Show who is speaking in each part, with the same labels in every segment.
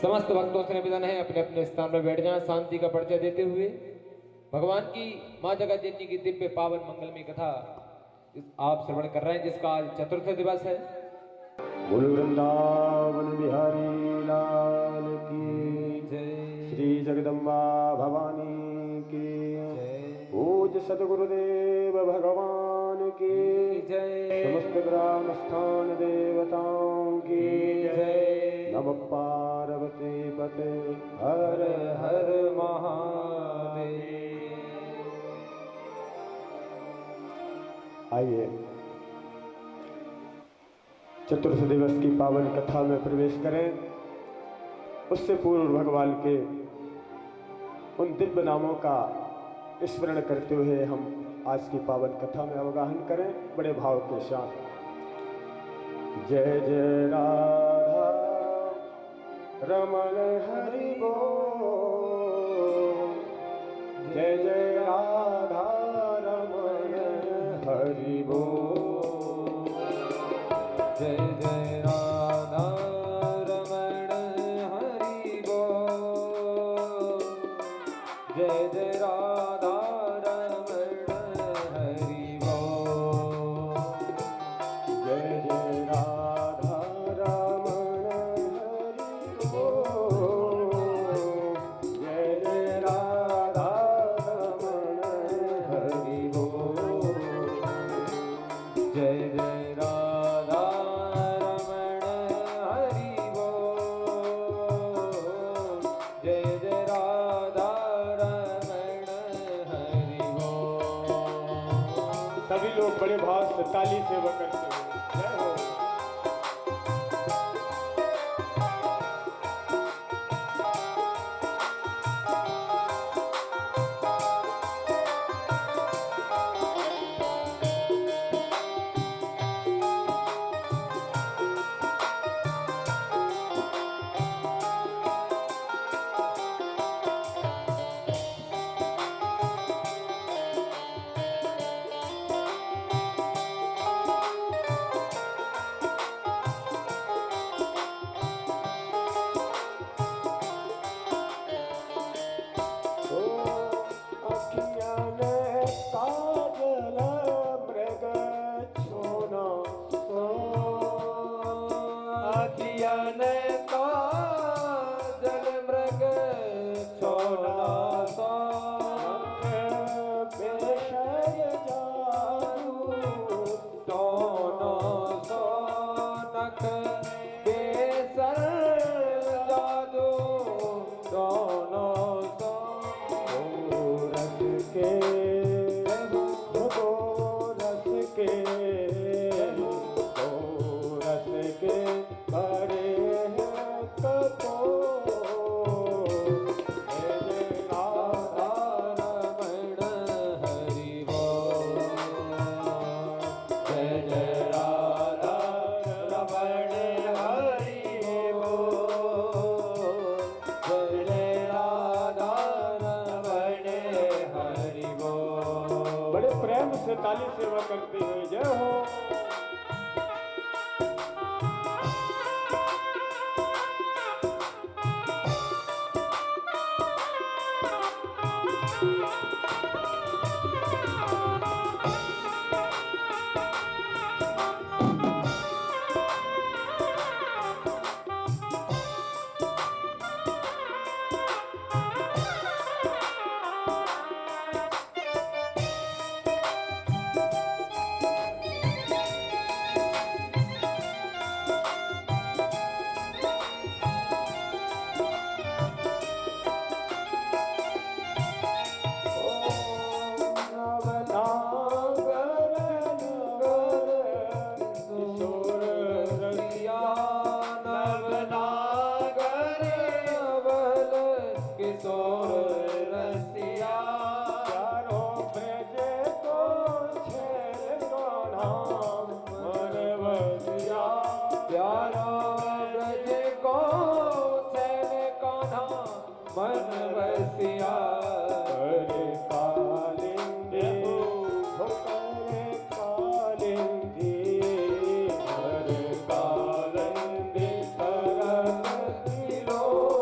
Speaker 1: समस्त भक्तों से निवेदन है अपने अपने स्थान पर बैठ जाएं, शांति का परिचय देते हुए भगवान की मां जगत जननी की दिव्य पावन मंगलमय कथा आप श्रवण कर रहे हैं, जिसका आज चतुर्थ दिवस है।
Speaker 2: बोलो वृंदावन बिहारी लाल की
Speaker 1: जय।
Speaker 2: श्री जगदम्बा भवानी की
Speaker 1: जय।
Speaker 2: पूज्य सदगुरुदेव भगवान की
Speaker 1: जय।
Speaker 2: समस्त ग्राम स्थान देवताओं की
Speaker 1: जय।
Speaker 2: नमः पार्वती पते
Speaker 1: हर हर महादेव।
Speaker 2: आइए चतुर्थ दिवस की पावन कथा में प्रवेश करें। उससे पूर्व भगवान के उन दिव्य नामों का स्मरण करते हुए हम आज की पावन कथा में अवगाहन करें बड़े भाव के साथ। जय जय राधा रमण हरि बोल, जय जय राधा रमण हरि बोल,
Speaker 1: जय जय राधा रमण हरि बोल, जय जय राधा रमण हरि बोल,
Speaker 2: जय जय राधा रमण हरि बोल, जय जय राधा रमण हरि बोल,
Speaker 1: जय जय राधा रमण हरि बोल, जय जय राधा रमण हरि बोल।
Speaker 2: सभी लोग बड़े भाव से ताली सेवा करते हैं। जय हो। ताली सेवा करते हुए जय हो।
Speaker 1: लो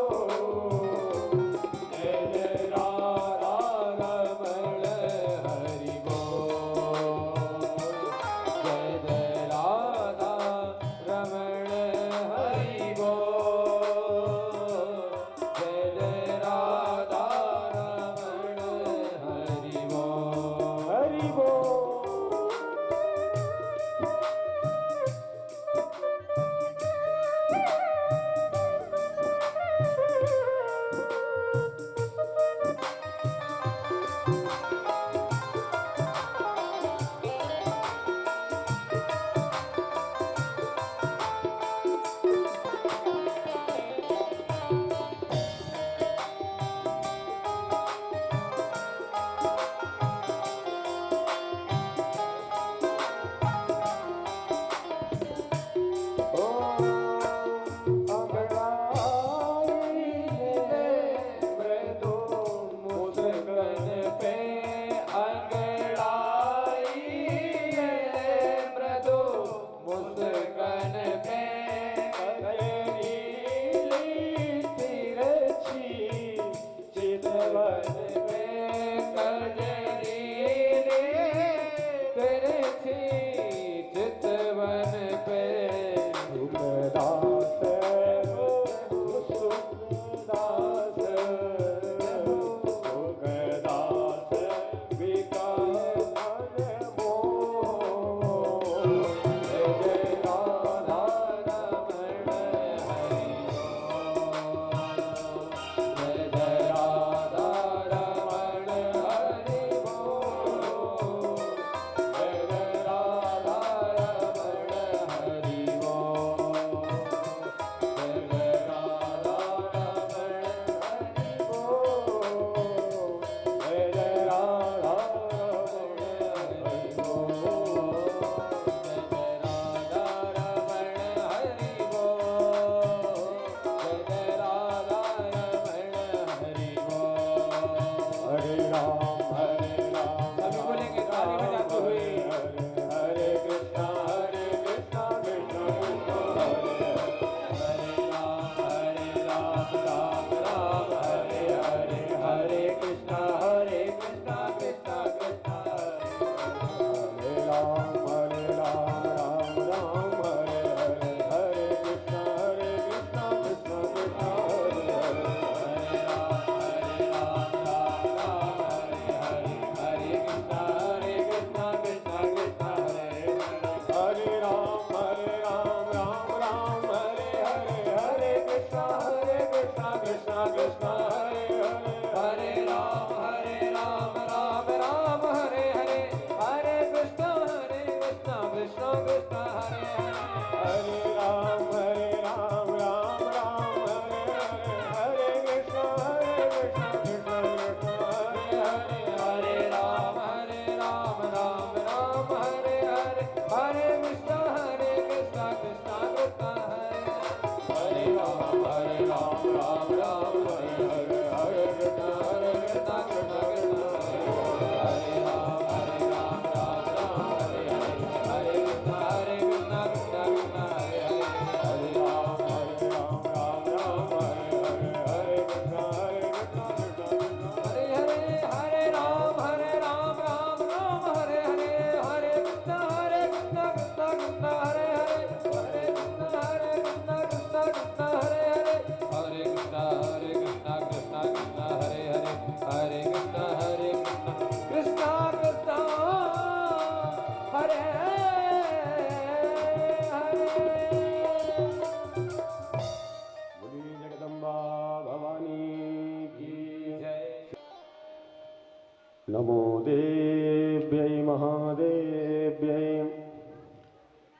Speaker 2: नमो देव्यै महादेव्यै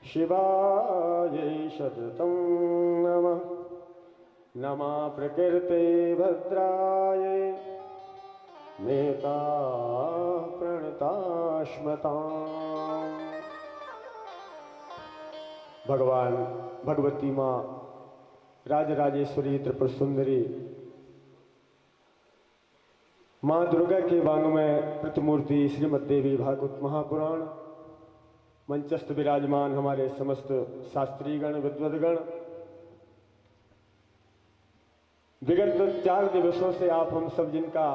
Speaker 2: शिवायै सततं नमः। नमः प्रकृते भद्रायै नेता प्रणताश्मताम्। भगवान भगवती माँ राजराजेश्वरी त्रिपुर सुंदरी माँ दुर्गा के वांग्मय प्रतिमूर्ति श्रीमद् देवी भागवत महापुराण मंचस्थ विराजमान हमारे समस्त शास्त्रीगण विद्वद्गण, विगत 4 दिवसों से आप हम सब जिनका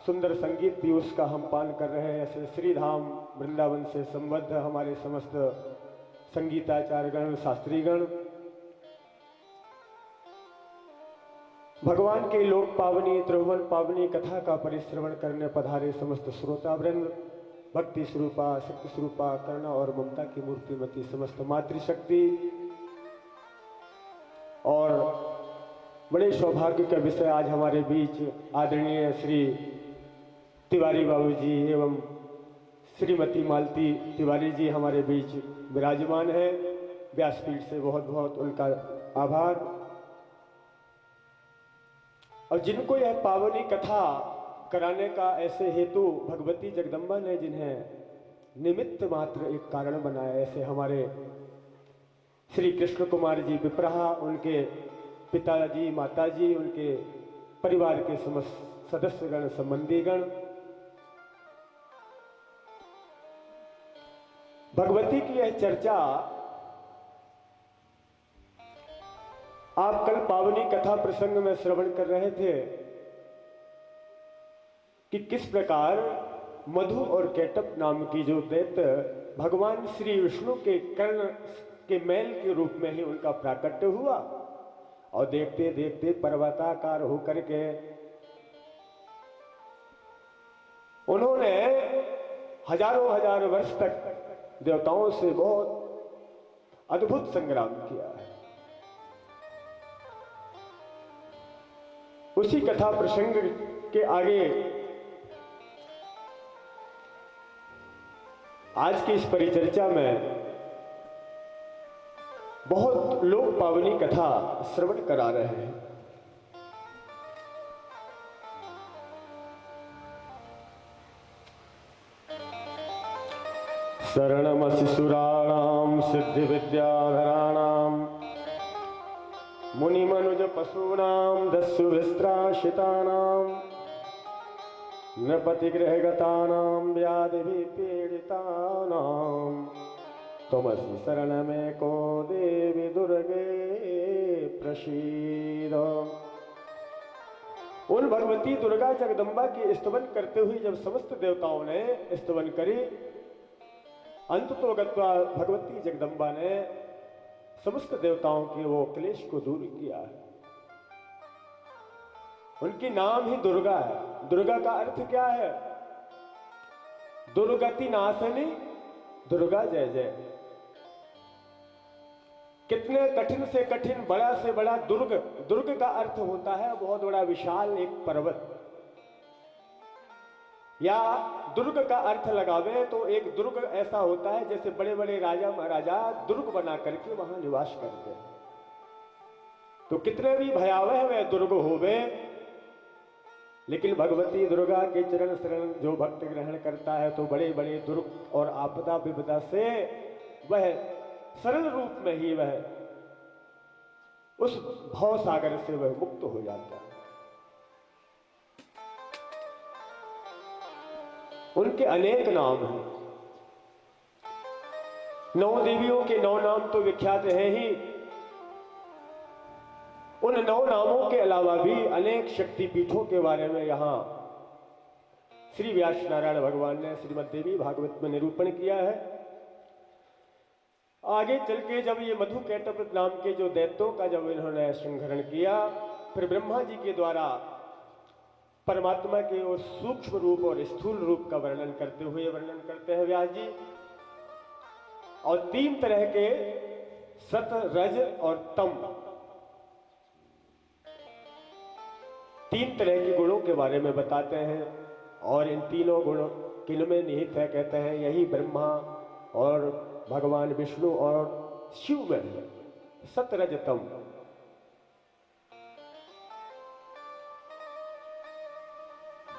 Speaker 2: सुंदर संगीत पीयूष का हम पान कर रहे हैं, ऐसे श्रीधाम वृंदावन से संबद्ध हमारे समस्त संगीताचार्यगण शास्त्रीगण, भगवान के लोक पावनी त्रिभुवन पावनी कथा का परिश्रवण करने पधारे समस्त श्रोतावृंद, भक्ति स्वरूपा शक्ति स्वरूपा करुणा और ममता की मूर्तिमती समस्त मातृशक्ति, और बड़े सौभाग्य का विषय आज हमारे बीच आदरणीय श्री तिवारी बाबू जी एवं श्रीमती मालती तिवारी जी हमारे बीच विराजमान है। व्यासपीठ से बहुत बहुत उनका आभार। और जिनको यह पावनी कथा कराने का ऐसे हेतु भगवती जगदम्बा ने जिन्हें निमित्त मात्र एक कारण बनाया, ऐसे हमारे श्री कृष्ण कुमार जी विप्रहा, उनके पिताजी माताजी, उनके परिवार के समस्त सदस्यगण संबंधीगण, भगवती की यह चर्चा आप कल पावनी कथा प्रसंग में श्रवण कर रहे थे कि किस प्रकार मधु और केटप नाम की जो दैत्य भगवान श्री विष्णु के कर्ण के मैल के रूप में ही उनका प्राकट्य हुआ, और देखते देखते पर्वताकार होकर के उन्होंने हजारों हजार वर्ष तक देवताओं से बहुत अद्भुत संग्राम किया है। उसी कथा प्रसंग के आगे आज की इस परिचर्चा में बहुत लोग पावनी कथा श्रवण करा रहे हैं। शरणमसि सुराणां सिद्धि विद्याधराणां मुनिमनुज पशूनां दस्यु विस्त्राशितानां नृपतिगृहगतानां व्याधिभिः पीडितानां त्वमसि शरणमेको देवी दुर्गे प्रसीद। उन भगवती दुर्गा जगदम्बा की स्तवन करते हुए जब समस्त देवताओं ने स्तवन करी, अंततोगत्वा भगवती जगदम्बा ने समस्त देवताओं के वो क्लेश को दूर किया है। उनकी नाम ही दुर्गा है। दुर्गा का अर्थ क्या है? दुर्गति नाशनी दुर्गा जय जय। कितने कठिन से कठिन, बड़ा से बड़ा दुर्ग, दुर्ग का अर्थ होता है बहुत बड़ा विशाल एक पर्वत, या दुर्ग का अर्थ लगावे तो एक दुर्ग ऐसा होता है जैसे बड़े बड़े राजा महाराजा दुर्ग बना करके वहां निवास करते हैं। तो कितने भी भयावह वह दुर्ग होवे, लेकिन भगवती दुर्गा के चरण शरण जो भक्त ग्रहण करता है तो बड़े बड़े दुर्ग और आपदा विपदा से वह सरल रूप में ही वह उस भव सागर से वह मुक्त हो जाता है। उनके अनेक नाम हैं। 9 देवियों के 9 नाम तो विख्यात हैं ही। उन 9 नामों के अलावा भी अनेक शक्तिपीठों के बारे में यहां श्री व्यास नारायण भगवान ने श्रीमद् देवी भागवत में निरूपण किया है। आगे चल के जब ये मधु कैटप नाम के जो दैत्यों का जब इन्होंने संहरण किया, फिर ब्रह्मा जी के द्वारा परमात्मा के उस सूक्ष्म रूप और स्थूल रूप का वर्णन करते हैं व्यास जी। और 3 तरह के सत, रज और तम, 3 तरह के गुणों के बारे में बताते हैं। और इन तीनों गुण किन में निहित है? कहते हैं यही ब्रह्मा और भगवान विष्णु और शिव में है, सत रज तम।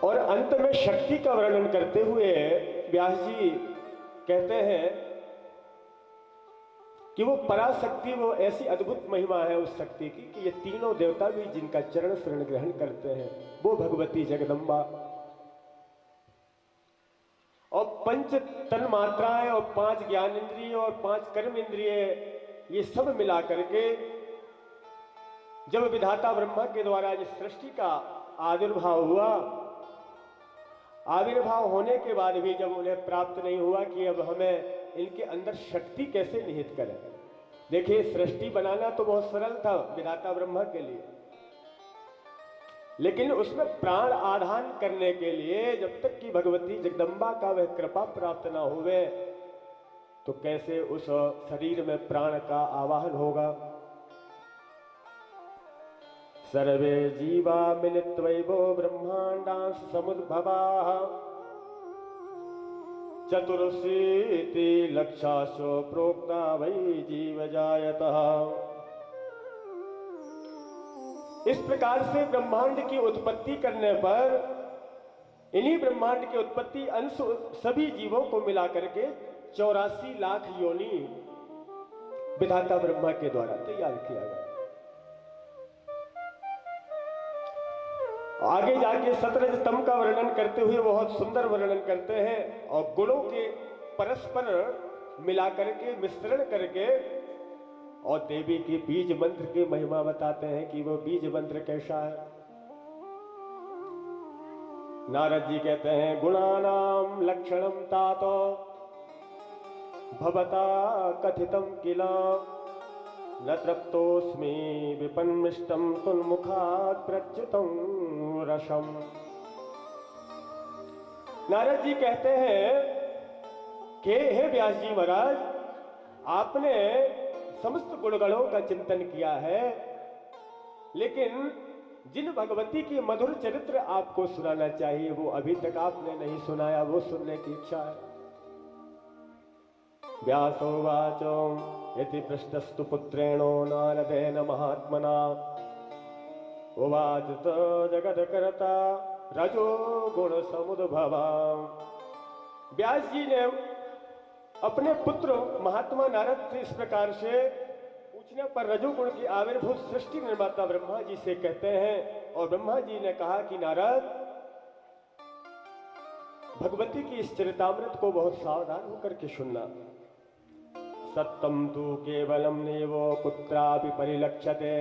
Speaker 2: और अंत में शक्ति का वर्णन करते हुए व्यास जी कहते हैं कि वो पराशक्ति, वो ऐसी अद्भुत महिमा है उस शक्ति की कि ये तीनों देवता भी जिनका चरण शरण ग्रहण करते हैं वो भगवती जगदम्बा। और पंच तन मात्राएं और 5 ज्ञान इंद्रिय और 5 कर्म इंद्रिय, ये सब मिला करके जब विधाता ब्रह्मा के द्वारा जिस सृष्टि का आविर्भाव हुआ, आविर्भाव होने के बाद भी जब उन्हें प्राप्त नहीं हुआ कि अब हमें इनके अंदर शक्ति कैसे निहित करें। देखिए, सृष्टि बनाना तो बहुत सरल था विधाता ब्रह्मा के लिए, लेकिन उसमें प्राण आधान करने के लिए जब तक कि भगवती जगदम्बा का वह कृपा प्राप्त ना हुए तो कैसे उस शरीर में प्राण का आवाहन होगा। सर्वे जीवा मिलित्वैवो ब्रह्मांडांश समुद्भवाः चतुर्शीति लक्षासो प्रोक्ता वै जीव जायतः। इस प्रकार से ब्रह्मांड की उत्पत्ति करने पर इन्हीं ब्रह्मांड की उत्पत्ति अंश सभी जीवों को मिलाकर के 84 लाख योनि विधाता ब्रह्मा के द्वारा तैयार किया गया। आगे जाके सतरज तम का वर्णन करते हुए बहुत सुंदर वर्णन करते हैं और गुणों के परस्पर मिलाकर के मिश्रण करके और देवी के बीज मंत्र की महिमा बताते हैं कि वो बीज मंत्र कैसा है। नारद जी कहते हैं गुणानाम लक्षणम तातो भवता कथितम किला न तृप्तोस्मि विपन्मिष्टम तुन्मुखात् प्रच्युतं रसम। नारद जी कहते हैं कि हे व्यास जी महाराज, आपने समस्त गुणगणों का चिंतन किया है, लेकिन जिन भगवती की मधुर चरित्र आपको सुनाना चाहिए वो अभी तक आपने नहीं सुनाया, वो सुनने की इच्छा है। व्यासोवाचो यति पृष्ठस्तु पुत्रेणो नारदेन महात्मना उवाच जगदकर्ता रजो गुण समुद्भवा। व्यास जी ने अपने पुत्र महात्मा नारद से इस प्रकार से पूछने पर रजोगुण की आविर्भूत सृष्टि निर्माता ब्रह्मा जी से कहते हैं, और ब्रह्मा जी ने कहा कि नारद, भगवती की इस चरितामृत को बहुत सावधान होकर के सुनना। सत्यम तु केवलम नेवो कुत्रापि परिलक्ष्यते।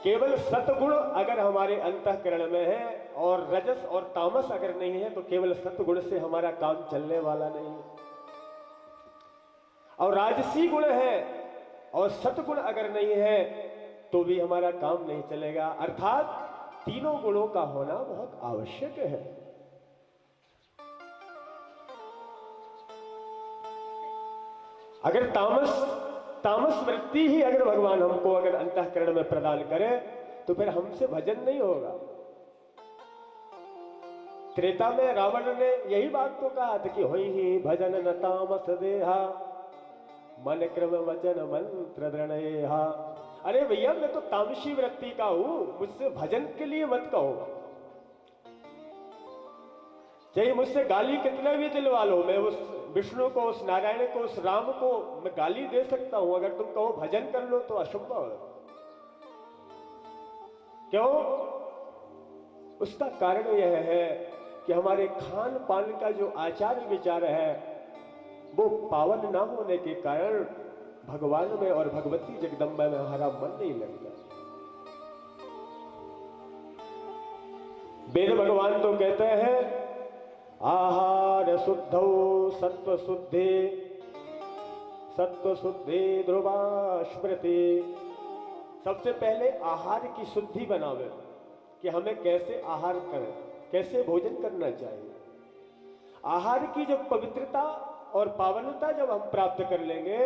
Speaker 2: केवल सतगुण अगर हमारे अंतःकरण में है और रजस और तामस अगर नहीं है तो केवल सतगुण से हमारा काम चलने वाला नहीं है। और राजसी गुण है और सतगुण अगर नहीं है तो भी हमारा काम नहीं चलेगा। अर्थात तीनों गुणों का होना बहुत आवश्यक है। अगर तामस वृत्ति ही अगर भगवान हमको अगर अंतःकरण में प्रदान करे तो फिर हमसे भजन नहीं होगा। त्रेता में रावण ने यही बात तो कहा था कि होई ही भजन न तामस देहा मन क्रम वचन मंत्र दृढ़ेहा। अरे भैया, मैं तो तामसी वृत्ति का हूं, मुझसे भजन के लिए मत कहो। चाहे मुझसे गाली कितना भी दिलवा लो, मैं उस विष्णु को, उस नारायण को, उस राम को मैं गाली दे सकता हूं। अगर तुम कहो भजन कर लो तो असंभव है। क्यों? उसका कारण यह है कि हमारे खान पान का जो आचार विचार है वो पावन ना होने के कारण भगवान में और भगवती जगदम्बा में हमारा मन नहीं लगता। वेद भगवान तो कहते हैं आहार शुद्धौ सत्व शुद्धि ध्रुवा स्मृति। सबसे पहले आहार की शुद्धि बनावे कि हमें कैसे आहार करें, कैसे भोजन करना चाहिए। आहार की जब पवित्रता और पावनता जब हम प्राप्त कर लेंगे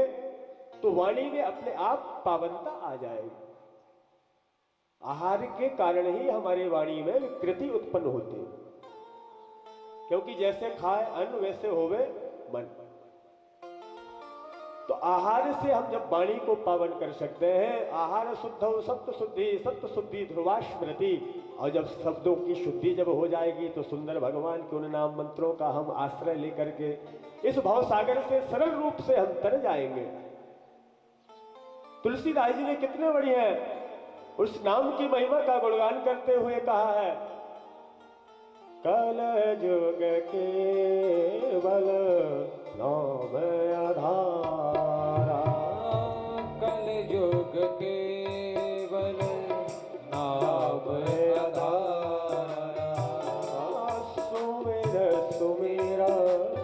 Speaker 2: तो वाणी में अपने आप पावनता आ जाएगी। आहार के कारण ही हमारी वाणी में विकृति उत्पन्न होती है। क्योंकि जैसे खाए अन्न वैसे होवे मन। तो आहार से हम जब वाणी को पावन कर सकते हैं, आहार शुद्ध सत्य शुद्धि ध्रुवा स्मृति, और जब शब्दों की शुद्धि जब हो जाएगी तो सुंदर भगवान के उन नाम मंत्रों का हम आश्रय लेकर के इस भाव सागर से सरल रूप से हम तर जाएंगे। तुलसीदास जी ने कितने बढ़िया उस नाम की महिमा का गुणगान करते हुए कहा है, कल जुग केवल नाम आधारा,
Speaker 1: कल युग केवल नाम आधारा,
Speaker 2: सुमिर सुमिर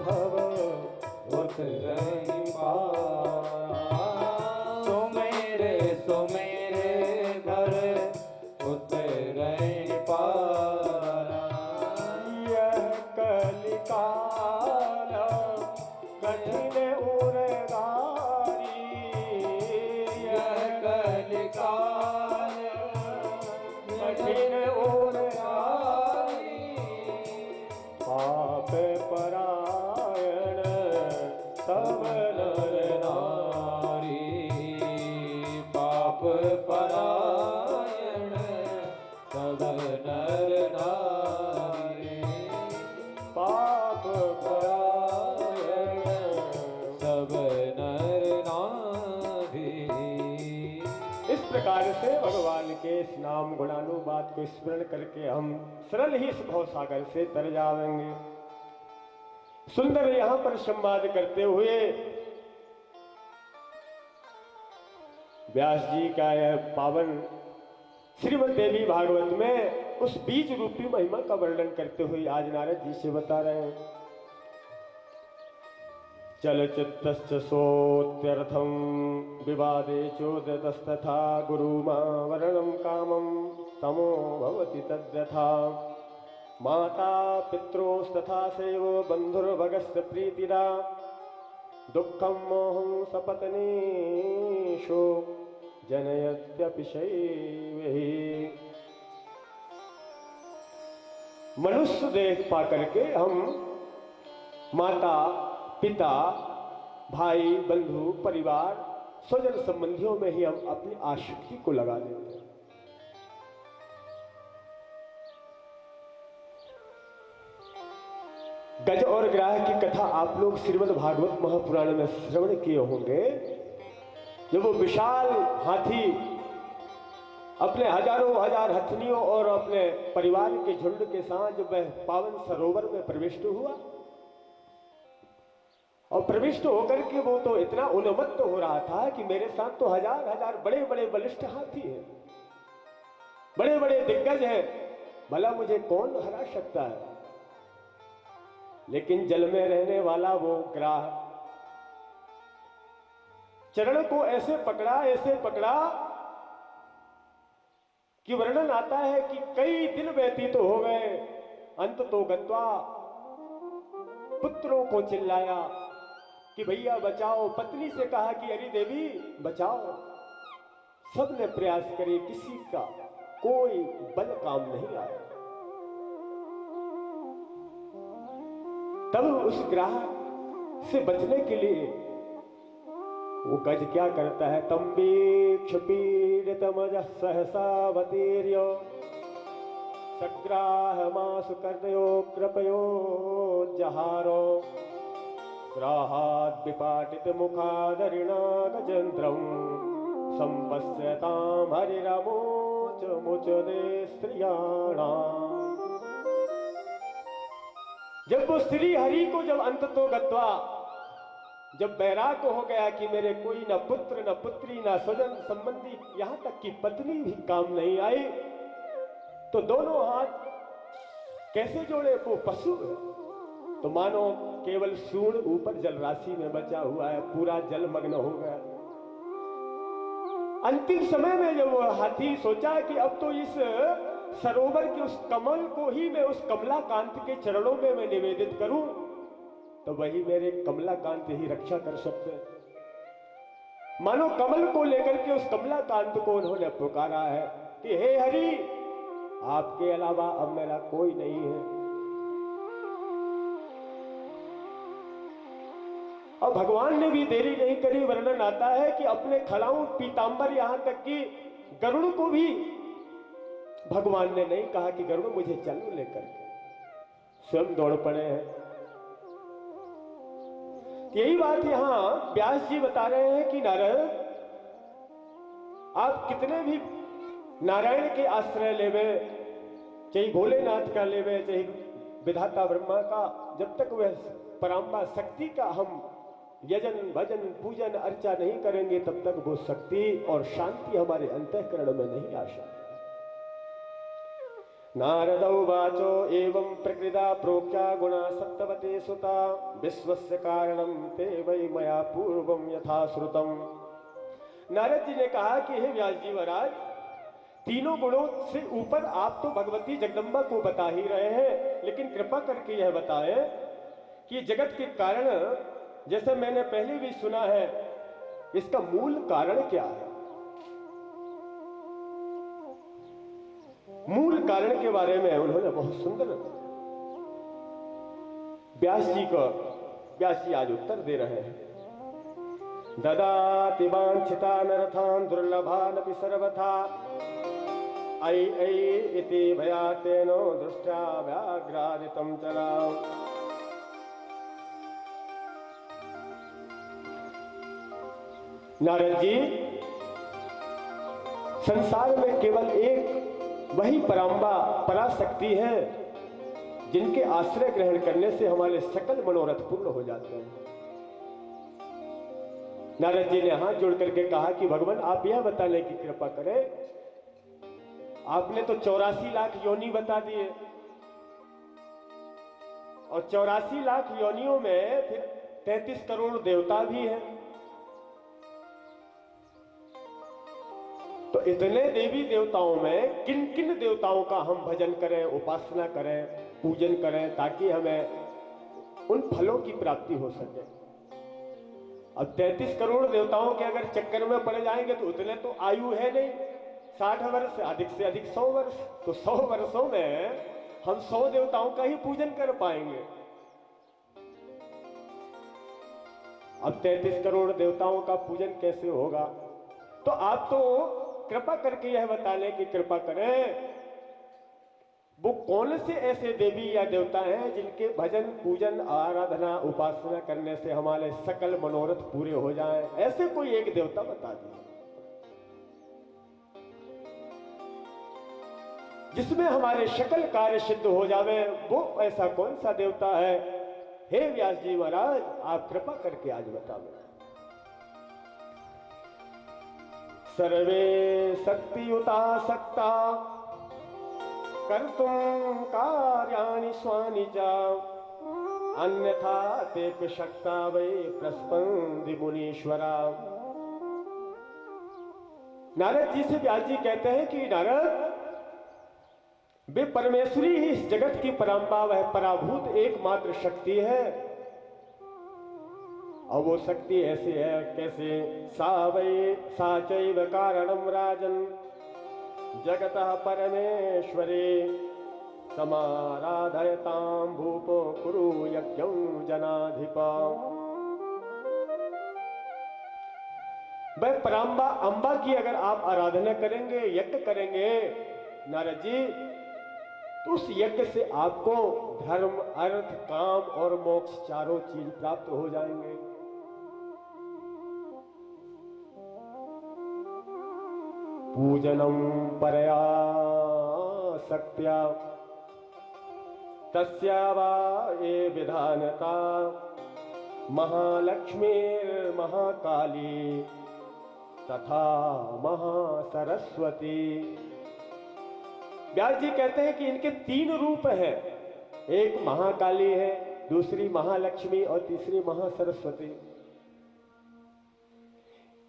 Speaker 2: भव
Speaker 1: उतरहि पारा, सुमेर सुमेर भर उतरहि पारा,
Speaker 2: यह कलिकाल कठिन उरगारी,
Speaker 1: यह कलिकाल
Speaker 2: कठिन उरगारी, पाप परायण सब नर
Speaker 1: नारी, पाप परायण सब नर नारी,
Speaker 2: पाप परायण
Speaker 1: सब नर नारी।
Speaker 2: इस प्रकार से भगवान के इस नाम गुणानुवाद को स्मरण करके हम सरल ही इस भव सागर से तर जाएंगे। सुंदर यहां पर संवाद करते हुए व्यास जी का यह पावन श्रीमद् देवी भागवत में उस बीज रूपी महिमा का वर्णन करते हुए आज नारद जी से बता रहे हैं। चलचित्तश्च सोत्यर्थं विवादे चोदतस्तथा गुरुमा वर्णं कामं तमो भवति तद्यथा, माता पित्रोस्तथा सेव बन्धुर्भगस्य प्रीतिदा, दुःखं मोहं सपत्नीषु जनयत्यपि शैवहि। मनुष्य देह पा करके हम माता पिता भाई बंधु परिवार स्वजन संबंधियों में ही हम अपनी आसक्ति को लगा देते हैं। गज और ग्राह की कथा आप लोग श्रीमद् भागवत महापुराण में श्रवण किए होंगे। जब वो विशाल हाथी अपने हजारों हजार हथनियों और अपने परिवार के झुंड के साथ जब वह पावन सरोवर में प्रविष्ट हुआ, और प्रविष्ट होकर के वो तो इतना उन्मत्त हो रहा था कि मेरे साथ तो हजार हजार बड़े बड़े बलिष्ठ हाथी हैं, बड़े बड़े दिग्गज हैं, भला मुझे कौन हरा सकता है। लेकिन जल में रहने वाला वो ग्राह चरण को ऐसे पकड़ा कि वर्णन आता है कि कई दिन व्यतीत हो गए। अंत तो गत्वा पुत्रों को चिल्लाया कि भैया बचाओ, पत्नी से कहा कि अरे देवी बचाओ। सबने प्रयास करे, किसी का कोई बल काम नहीं आया। तब उस ग्राह से बचने के लिए वो गज क्या करता है, तंबीक्ष पीड़ितमज सहसावतीर्य सग्राहमासु कर्दयो कृपयो जहारो ग्राहाद् विपाटित मुखादरिणा गजेन्द्रं संपश्यतां हरिरमोच मुचदे स्त्रियाणाम्। जब वो श्री हरि को जब अंत तो गत्वा, जब बैराग हो गया कि मेरे कोई न पुत्र न पुत्री न स्वजन संबंधी, यहां तक कि पत्नी भी काम नहीं आई, तो दोनों हाथ कैसे जोड़े, वो पशु है तो मानो केवल सूर्ण ऊपर जल राशि में बचा हुआ है, पूरा जलमग्न हो गया। अंतिम समय में जब वो हाथी सोचा कि अब तो इस सरोवर के उस कमल को ही मैं उस कमलाकांत के चरणों में मैं निवेदित करूं, तो वही मेरे कमलाकांत ही रक्षा कर सकते हैं। मानो कमल को लेकर के उस कमलाकांत को उन्होंने पुकारा है कि हे हरि, आपके अलावा अब मेरा कोई नहीं है। और भगवान ने भी देरी नहीं करी। वर्णन आता है कि अपने खड़ाऊं पीतांबर, यहां तक कि गरुड़ को भी भगवान ने नहीं कहा कि गरुड़ मुझे चल लेकर, स्वयं दौड़ पड़े हैं। यही बात यहां व्यास जी बता रहे हैं कि नारद, आप कितने भी नारायण के आश्रय लेवे, चाहे भोलेनाथ का लेवे, चाहे विधाता ब्रह्मा का, जब तक वह पराम्बा शक्ति का हम यजन भजन पूजन अर्चा नहीं करेंगे, तब तक वो शक्ति और शांति हमारे अंतःकरण में नहीं आ सकती। नारद उवाचो एवं प्रकृता प्रोक्ता गुणा सप्तवते सुता विश्वस्य कारणम ते वै मया पूर्वम यथा श्रुतम। नारद जी ने कहा कि हे व्यास जी महाराज, तीनों गुणों से ऊपर आप तो भगवती जगदम्बा को बता ही रहे हैं, लेकिन कृपा करके यह बताएं कि जगत के कारण, जैसे मैंने पहले भी सुना है, इसका मूल कारण क्या है? मूल कारण के बारे में उन्होंने बहुत सुंदर व्यास जी आज उत्तर दे रहे हैं। ददाति वांछिता नरथान दुर्लभानपि सर्वथा ऐ ऐ इति भयातेनो दृष्ट्या व्याघ्रादितं चराम। नारद जी, संसार में केवल एक वही पराम्बा पराशक्ति है जिनके आश्रय ग्रहण करने से हमारे सकल मनोरथ पूर्ण हो जाते हैं। नारद जी ने हाथ जोड़ करके कहा कि भगवान, आप यह बताने की कृपा करें, आपने तो 84 लाख योनि बता दिए, और 84 लाख योनियों में फिर 33 करोड़ देवता भी हैं। तो इतने देवी देवताओं में किन किन देवताओं का हम भजन करें, उपासना करें, पूजन करें, ताकि हमें उन फलों की प्राप्ति हो सके? अब 33 करोड़ देवताओं के अगर चक्कर में पड़ जाएंगे तो उतने तो आयु है नहीं, 60 वर्ष, अधिक से अधिक 100 वर्ष। तो 100 वर्षों में हम 100 देवताओं का ही पूजन कर पाएंगे। अब 33 करोड़ देवताओं का पूजन कैसे होगा? तो आप तो कृपा करके यह बताने की कृपा करें, वो कौन से ऐसे देवी या देवता हैं जिनके भजन पूजन आराधना उपासना करने से हमारे सकल मनोरथ पूरे हो जाएं? ऐसे कोई एक देवता बता दीजिए जिसमें हमारे सकल कार्य सिद्ध हो जावे। वो ऐसा कौन सा देवता है? हे व्यास जी महाराज, आप कृपा करके आज बताओ। सर्वे शक्तियुता सक्ता कर्तुं कार्याणि स्वानि च अन्यथा ते शक्ता वै प्रस्पंदि मुनीश्वरा। नारद जी से व्यास जी कहते हैं कि नारद, वे परमेश्वरी ही इस जगत की पराम्बा, वह पराभूत एकमात्र शक्ति है। और वो शक्ति ऐसी है, कैसे? सा वै सा चैव कारणम राजन जगतः परमेश्वरे समाराधयतां भूपो कुरु यज्ञं जनाधिपा। वह पराम्बा अंबा की अगर आप आराधना करेंगे, यज्ञ करेंगे नारद जी, तो उस यज्ञ से आपको धर्म, अर्थ, काम और मोक्ष चारों चीज प्राप्त हो जाएंगे। पूजनम परया शक्त्या तस्या वा ये विधानता महालक्ष्मीर्महाकाली तथा महासरस्वती। व्यास जी कहते हैं कि इनके 3 रूप हैं, एक महाकाली है, दूसरी महालक्ष्मी और तीसरी महासरस्वती।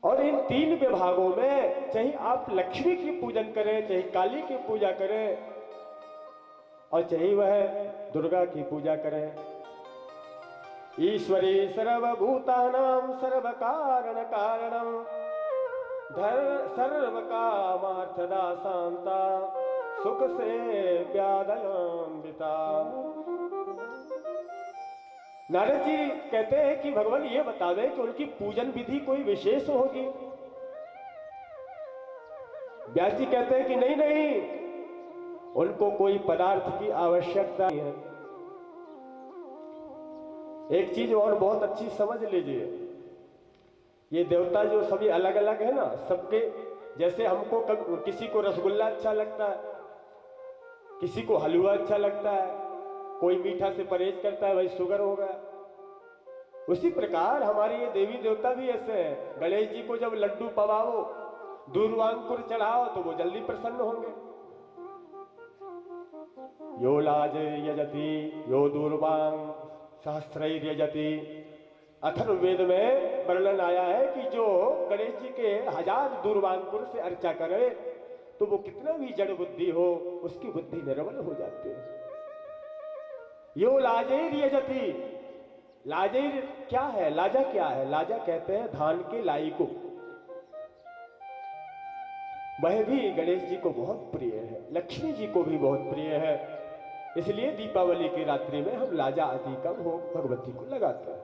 Speaker 2: और इन 3 विभागों में चाहे आप लक्ष्मी की पूजन करें, चाहे काली की पूजा करें, और चाहे वह दुर्गा की पूजा करें। ईश्वरी सर्वभूतानां सर्वकारण कारणम सर्व कामार्थदा शांता सुख से व्यादयान्विता। नारद जी कहते हैं कि भगवान ये बतावे कि उनकी पूजन विधि कोई विशेष होगी। व्यास जी कहते हैं कि नहीं नहीं, उनको कोई पदार्थ की आवश्यकता नहीं है। एक चीज और बहुत अच्छी समझ लीजिए, ये देवता जो सभी अलग अलग है ना, सबके जैसे हमको किसी को रसगुल्ला अच्छा लगता है, किसी को हलवा अच्छा लगता है, कोई मीठा से परहेज करता है, भाई शुगर हो गया। उसी प्रकार हमारे ये देवी देवता भी ऐसे हैं। गणेश जी को जब लड्डू पवाओ, दूर्वांकुर चढ़ाओ तो वो जल्दी प्रसन्न होंगे। यो लाज यजति यो दूर्वांग सहस्रैर यजति। अथर्ववेद में वर्णन आया है कि जो गणेश जी के 1000 दूर्वांकुर से अर्चा करे तो वो कितना भी जड़ बुद्धि हो, उसकी बुद्धि निर्मल हो जाती है। यो लाजैर यजति। लाजैर क्या है? लाजा क्या है? लाजा कहते हैं धान के लाई को। वह भी गणेश जी को बहुत प्रिय है, लक्ष्मी जी को भी बहुत प्रिय है। इसलिए दीपावली की रात्रि में हम लाजा आदि का भोग भगवती को लगाते हैं।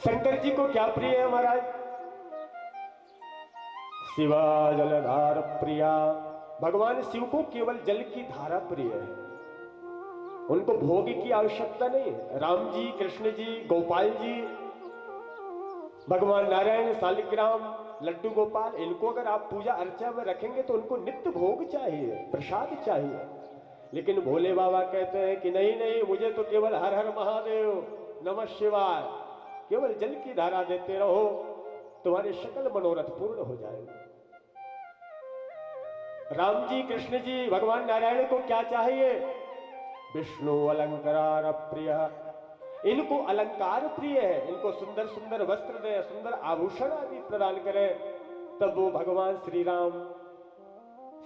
Speaker 2: शंकर जी को क्या प्रिय है महाराज? शिवा जलधार प्रिया। भगवान शिव को केवल जल की धारा प्रिय है, उनको भोग की आवश्यकता नहीं है। राम जी, कृष्ण जी, गोपाल जी, भगवान नारायण, शालिग्राम, लड्डू गोपाल, इनको अगर आप पूजा अर्चा में रखेंगे तो उनको नित्य भोग चाहिए, प्रसाद चाहिए। लेकिन भोले बाबा कहते हैं कि नहीं नहीं, मुझे तो केवल हर हर महादेव, नमः शिवाय, केवल जल की धारा देते रहो, तुम्हारे सकल मनोरथ पूर्ण हो जाएंगे। राम जी, कृष्ण जी, भगवान नारायण को क्या चाहिए? विष्णु अलंकार प्रिय। इनको अलंकार प्रिय है, इनको सुंदर सुंदर वस्त्र दे, सुंदर आभूषण आदि प्रदान करें, तब वो भगवान श्री राम,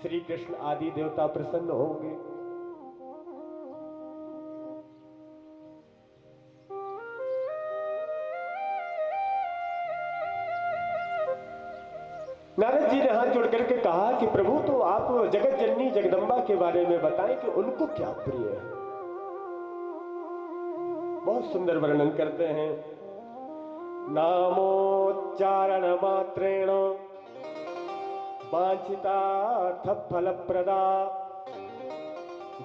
Speaker 2: श्री कृष्ण आदि देवता प्रसन्न होंगे। नारद जी ने हाथ जोड़ करके कहा कि प्रभु, तो आप जगत जननी जगदम्बा के बारे में बताएं कि उनको क्या प्रिय है। बहुत सुंदर वर्णन करते हैं। नामोच्चारण मात्रेण वांछितार्थ फलप्रदा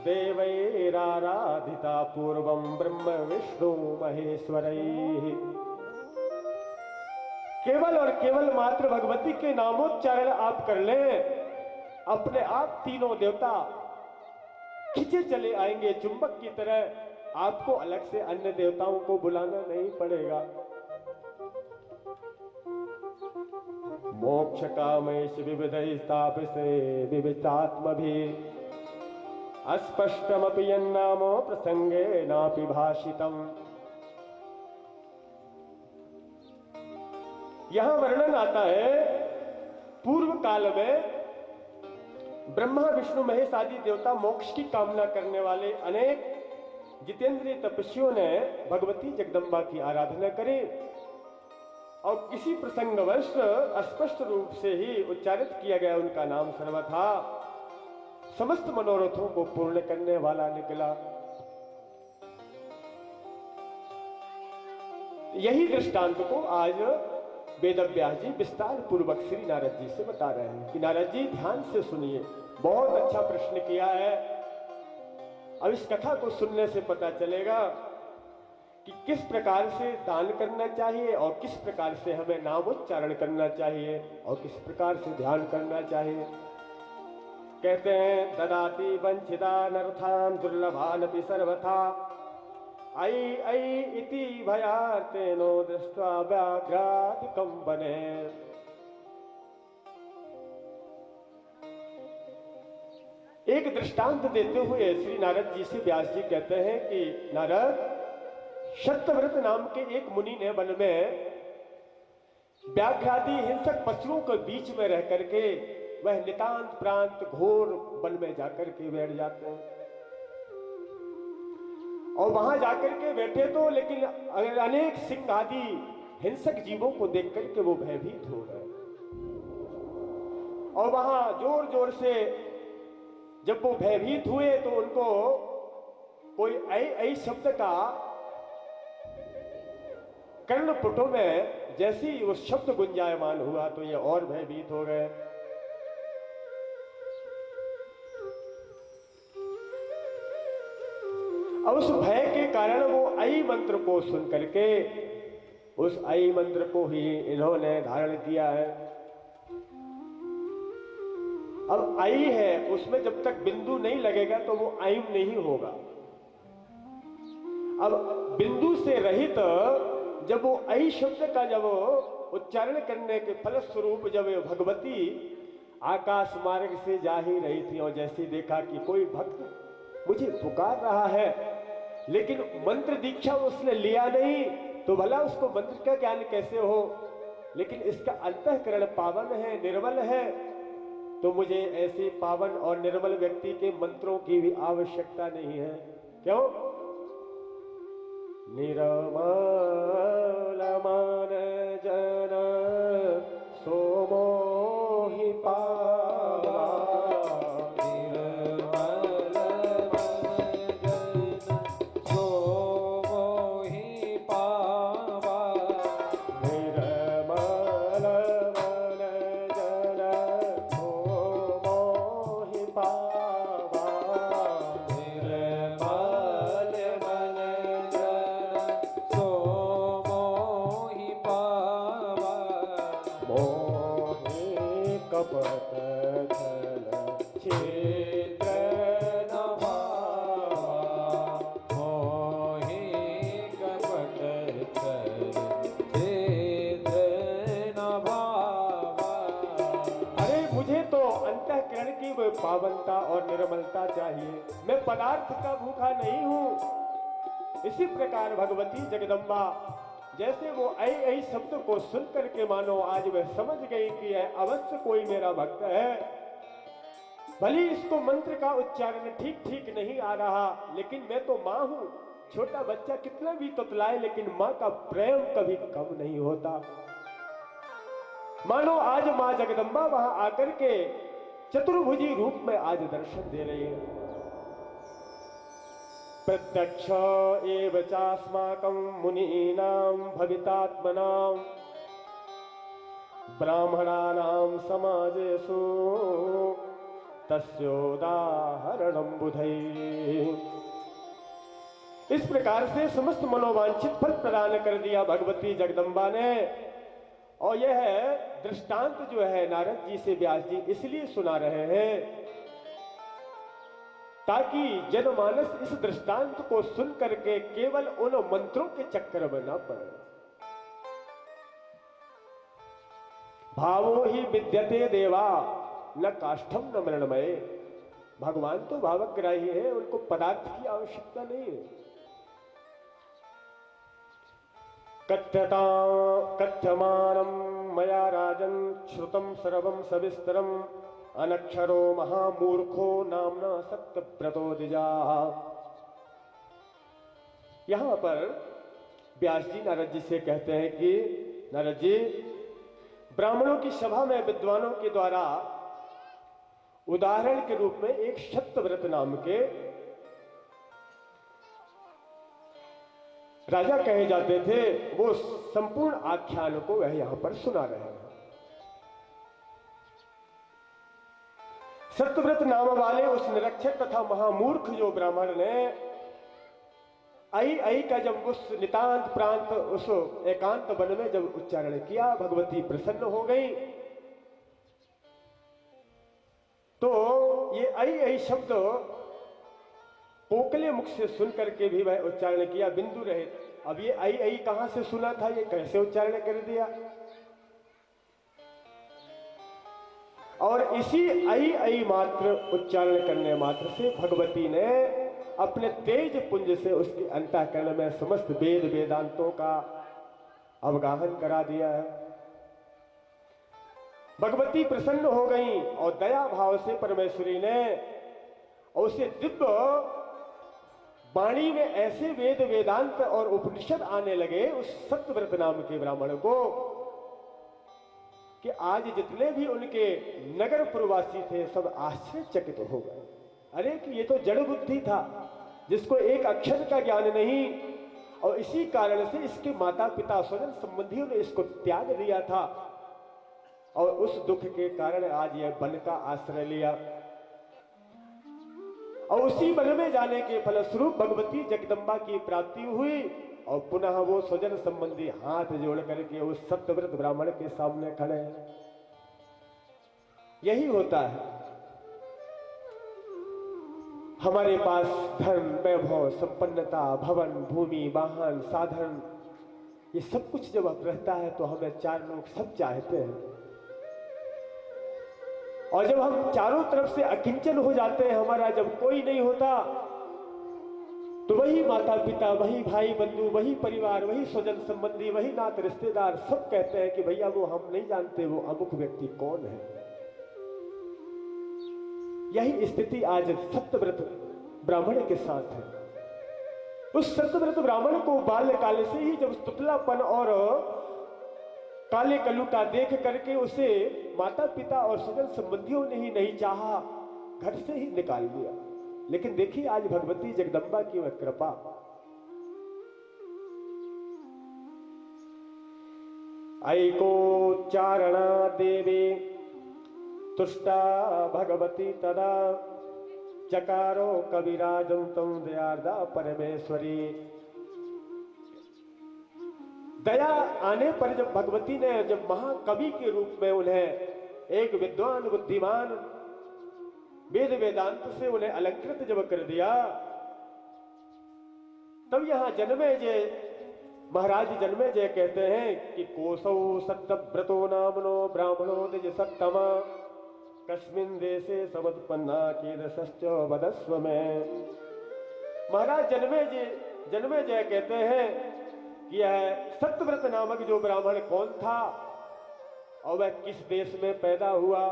Speaker 2: देवैराराधिता पूर्वं ब्रह्म विष्णु महेश्वरैः। केवल और केवल मात्र भगवती के नामोच्चारण आप कर लें, अपने आप तीनों देवता खींचे चले आएंगे चुंबक की तरह। आपको अलग से अन्य देवताओं को बुलाना नहीं पड़ेगा। मोक्ष कामेश विविधैस्तापसे विविधात्मभि अस्पष्टमपि यन्नामो प्रसंगे नापि भाषितम्। यहां वर्णन आता है, पूर्व काल में ब्रह्मा विष्णु महेश आदि देवता मोक्ष की कामना करने वाले अनेक जितेंद्रिय तपस्वियों ने भगवती जगदम्बा की आराधना करी और किसी प्रसंगवश स्पष्ट रूप से ही उच्चारित किया गया उनका नाम सर्वथा समस्त मनोरथों को पूर्ण करने वाला निकला। यही दृष्टांत को आज वेदव्यास जी विस्तार पूर्वक श्री नारद जी से बता रहे हैं कि नारद जी ध्यान से सुनिए। बहुत अच्छा प्रश्न किया है। अब इस कथा को सुनने से पता चलेगा कि किस प्रकार से दान करना चाहिए और किस प्रकार से हमें नामोच्चारण करना चाहिए और किस प्रकार से ध्यान करना चाहिए। कहते हैं, ददाति वंचितानर्थान दुर्लभानपि सर्वथा आई आई इति भयार्तेनो दृष्ट्वा व्याघ्रादिकं बने। एक दृष्टांत देते हुए श्री नारद जी से व्यास जी कहते हैं कि नारद, शतव्रत नाम के एक मुनि ने वन में व्याघ्रादि हिंसक पशुओं के बीच में रह करके वह नितांत प्रांत घोर वन में जाकर के बैठ जाते हैं और वहां जाकर के बैठे तो लेकिन अनेक सिंह आदि हिंसक जीवों को देख करके वो भयभीत हो गए और वहां जोर जोर से जब वो भयभीत हुए तो उनको कोई ऐ ऐ शब्द का कर्णपुटों में जैसे ही वो शब्द गुंजायमान हुआ तो ये और भयभीत हो गए। अब उस भय के कारण वो ऐ मंत्र को सुन करके उस ऐ मंत्र को ही इन्होंने धारण किया है। अब ऐ है, उसमें जब तक बिंदु नहीं लगेगा तो वो ऐम नहीं होगा। अब बिंदु से रहित जब वो ऐ शब्द का जब उच्चारण करने के फलस्वरूप जब भगवती आकाश मार्ग से जा ही रही थी और जैसे देखा कि कोई भक्त मुझे पुकार रहा है, लेकिन मंत्र दीक्षा उसने लिया नहीं, तो भला उसको मंत्र का ज्ञान कैसे हो। लेकिन इसका अंतःकरण पावन है, निर्मल है, तो मुझे ऐसे पावन और निर्मल व्यक्ति के मंत्रों की भी आवश्यकता नहीं है। क्यों? निर्मल मन जन सोमो ही पावा,
Speaker 1: निर्मल मन जन सोमो ही पावा,
Speaker 2: निर्मल मन जन सोमो ही पावा,
Speaker 1: निर्मल मन जन सोमो ही पावा,
Speaker 2: मोहि कपट छल छिद्र न भावा,
Speaker 1: मोहि कपट छल छिद्र न भावा।
Speaker 2: अरे मुझे तो अंतःकरण की वो पावनता और निर्मलता चाहिए, मैं पदार्थ का भूखा नहीं हूं। इसी प्रकार भगवती जगदम्बा जैसे वो ऐ ऐ शब्द को सुन करके मानो आज वह समझ गई कि यह अवश्य कोई मेरा भक्त है। भले इसको मंत्र का उच्चारण ठीक ठीक नहीं आ रहा, लेकिन मैं तो मां हूं। छोटा बच्चा कितना भी तुतलाए लेकिन मां का प्रेम कभी कम नहीं होता। मानो आज मां जगदम्बा वहां आकर के चतुर्भुजी रूप में आज दर्शन दे रही है। प्रत्यक्ष एव चास्माकं मुनीनां भवितात्मनां ब्राह्मणानां समाजेषु तस्योदाहरणं बुधैः। इस प्रकार से समस्त मनोवांछित फल प्रदान कर दिया भगवती जगदम्बा ने। और यह दृष्टांत जो है नारद जी से व्यास जी इसलिए सुना रहे हैं ताकि जनमानस इस दृष्टांत को सुन करके केवल उन मंत्रों के चक्कर में न पड़े। भावो ही विद्यते देवा न काष्ठम न मृणमय। भगवान तो भावग्राही है, उनको पदार्थ की आवश्यकता नहीं है। कथ्यमानं मया राजन श्रुतं सर्वं सविस्तरं अनक्षरो महामूर्खो नामना सत्यव्रतो द्विजा। यहां पर व्यास जी नारद जी से कहते हैं कि नारद जी, ब्राह्मणों की सभा में विद्वानों के द्वारा उदाहरण के रूप में एक सत्यव्रत नाम के राजा कहे जाते थे, वो संपूर्ण आख्यान को वह यहां पर सुना रहे हैं। सत्यव्रत नाम वाले उस निरक्षर तथा महामूर्ख जो ब्राह्मण ने आई आई का जब उस नितांत प्रांत उस एकांत वन में जब उच्चारण किया, भगवती प्रसन्न हो गई। तो ये आई आई शब्द कोकले मुख से सुन करके भी वह उच्चारण किया, बिंदु रहे। अब ये आई आई कहां से सुना था, ये कैसे उच्चारण कर दिया। और इसी आई आई मात्र उच्चारण करने मात्र से भगवती ने अपने तेज पुंज से उसके अंतःकरण में समस्त वेद वेदांतों का अवगाहन करा दिया है। भगवती प्रसन्न हो गई और दया भाव से परमेश्वरी ने उसे दिव्य वाणी में ऐसे वेद वेदांत और उपनिषद आने लगे उस सत्यव्रत नाम के ब्राह्मण को कि आज जितने भी उनके नगर प्रवासी थे सब आश्चर्यचकित हो गए। अरे कि ये तो जड़ बुद्धि था, जिसको एक अक्षर का ज्ञान नहीं, और इसी कारण से इसके माता पिता स्वजन संबंधियों ने इसको त्याग दिया था, और उस दुख के कारण आज यह वन का आश्रय लिया। और उसी वन में जाने के फलस्वरूप भगवती जगदम्बा की प्राप्ति हुई, और पुनः वो स्वजन संबंधी हाथ जोड़ करके उस सत्यव्रत ब्राह्मण के सामने खड़े हैं। यही होता है, हमारे पास धन, वैभव, संपन्नता, भवन, भूमि, वाहन, साधन, ये सब कुछ जब रहता है तो हमें चार लोग सब चाहते हैं, और जब हम चारों तरफ से अकिंचन हो जाते हैं, हमारा जब कोई नहीं होता, तो वही माता पिता, वही भाई बंधु, वही परिवार, वही स्वजन संबंधी, वही नात रिश्तेदार सब कहते हैं कि भैया वो हम नहीं जानते वो अमुक व्यक्ति कौन है। यही स्थिति आज सत्यव्रत ब्राह्मण के साथ है। उस सत्यव्रत ब्राह्मण को बाल्यकाल से ही जब तुतलापन और काले कलूटा देख करके उसे माता पिता और स्वजन संबंधियों ने ही नहीं चाहा, घर से ही निकाल दिया। लेकिन देखिए आज भगवती जगदम्बा की वह कृपा, ऐकोच्चारणा देवी तुष्टा भगवती तदा चकारो कविराजं तम दयार्दा परमेश्वरी। दया आने पर जब भगवती ने जब महाकवि के रूप में उन्हें एक विद्वान बुद्धिमान वेद वेदांत से उन्हें अलंकृत जब कर दिया, तब यहां जन्मेजय महाराज जन्मेजय कहते हैं कि कोसौ सत्यव्रतो नामनो ब्राह्मणो निज सत्तमा कस्मिन देशे समुत्पन्ना कीदृशश्च वदस्व में। महाराज जन्मेजय कहते हैं कि यह सत्यव्रत नामक जो ब्राह्मण कौन था, और वह किस देश में पैदा हुआ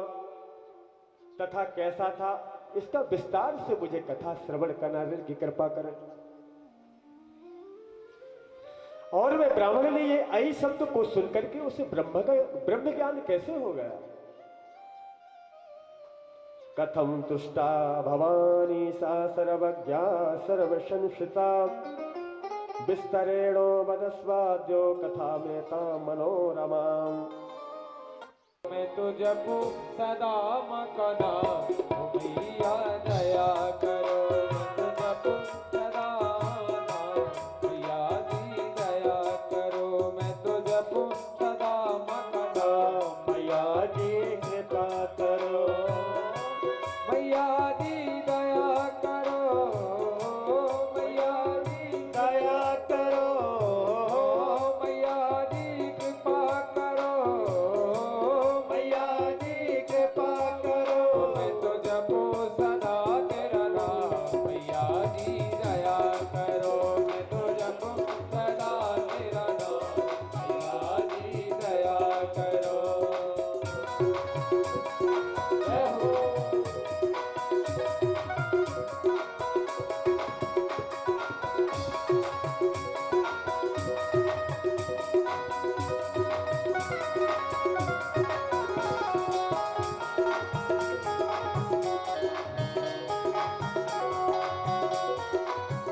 Speaker 2: तथा कैसा था, इसका विस्तार से मुझे कथा श्रवण करना की कृपा करें। और वह ब्राह्मण ने ये आई शब्द को सुनकर के उसे ब्रह्म ज्ञान कैसे हो गया। कथम तुष्टा भवानी सा सर्वज्ञा सर्वसंशिता विस्तरेणो वदस्वाद्यो कथा में ता मनोरमा।
Speaker 1: मैं तो जपू सदा मकना भैया दया करो, मैं तो जपू सदा भैया दी दया करो, मैं तो जपू सदा मकना
Speaker 2: मैया जी कृपा करो,
Speaker 1: मैया दी दया करो, मैया दी
Speaker 2: दया करो,
Speaker 1: मैया दी कृपा करो,
Speaker 2: मैया जी कृपा करो।
Speaker 1: मैं तो जपू सदा तेरा नाम मैया दी दया करो, मैं तो जपू सदा तेरा नाम मैया दी दया करो। जय हो।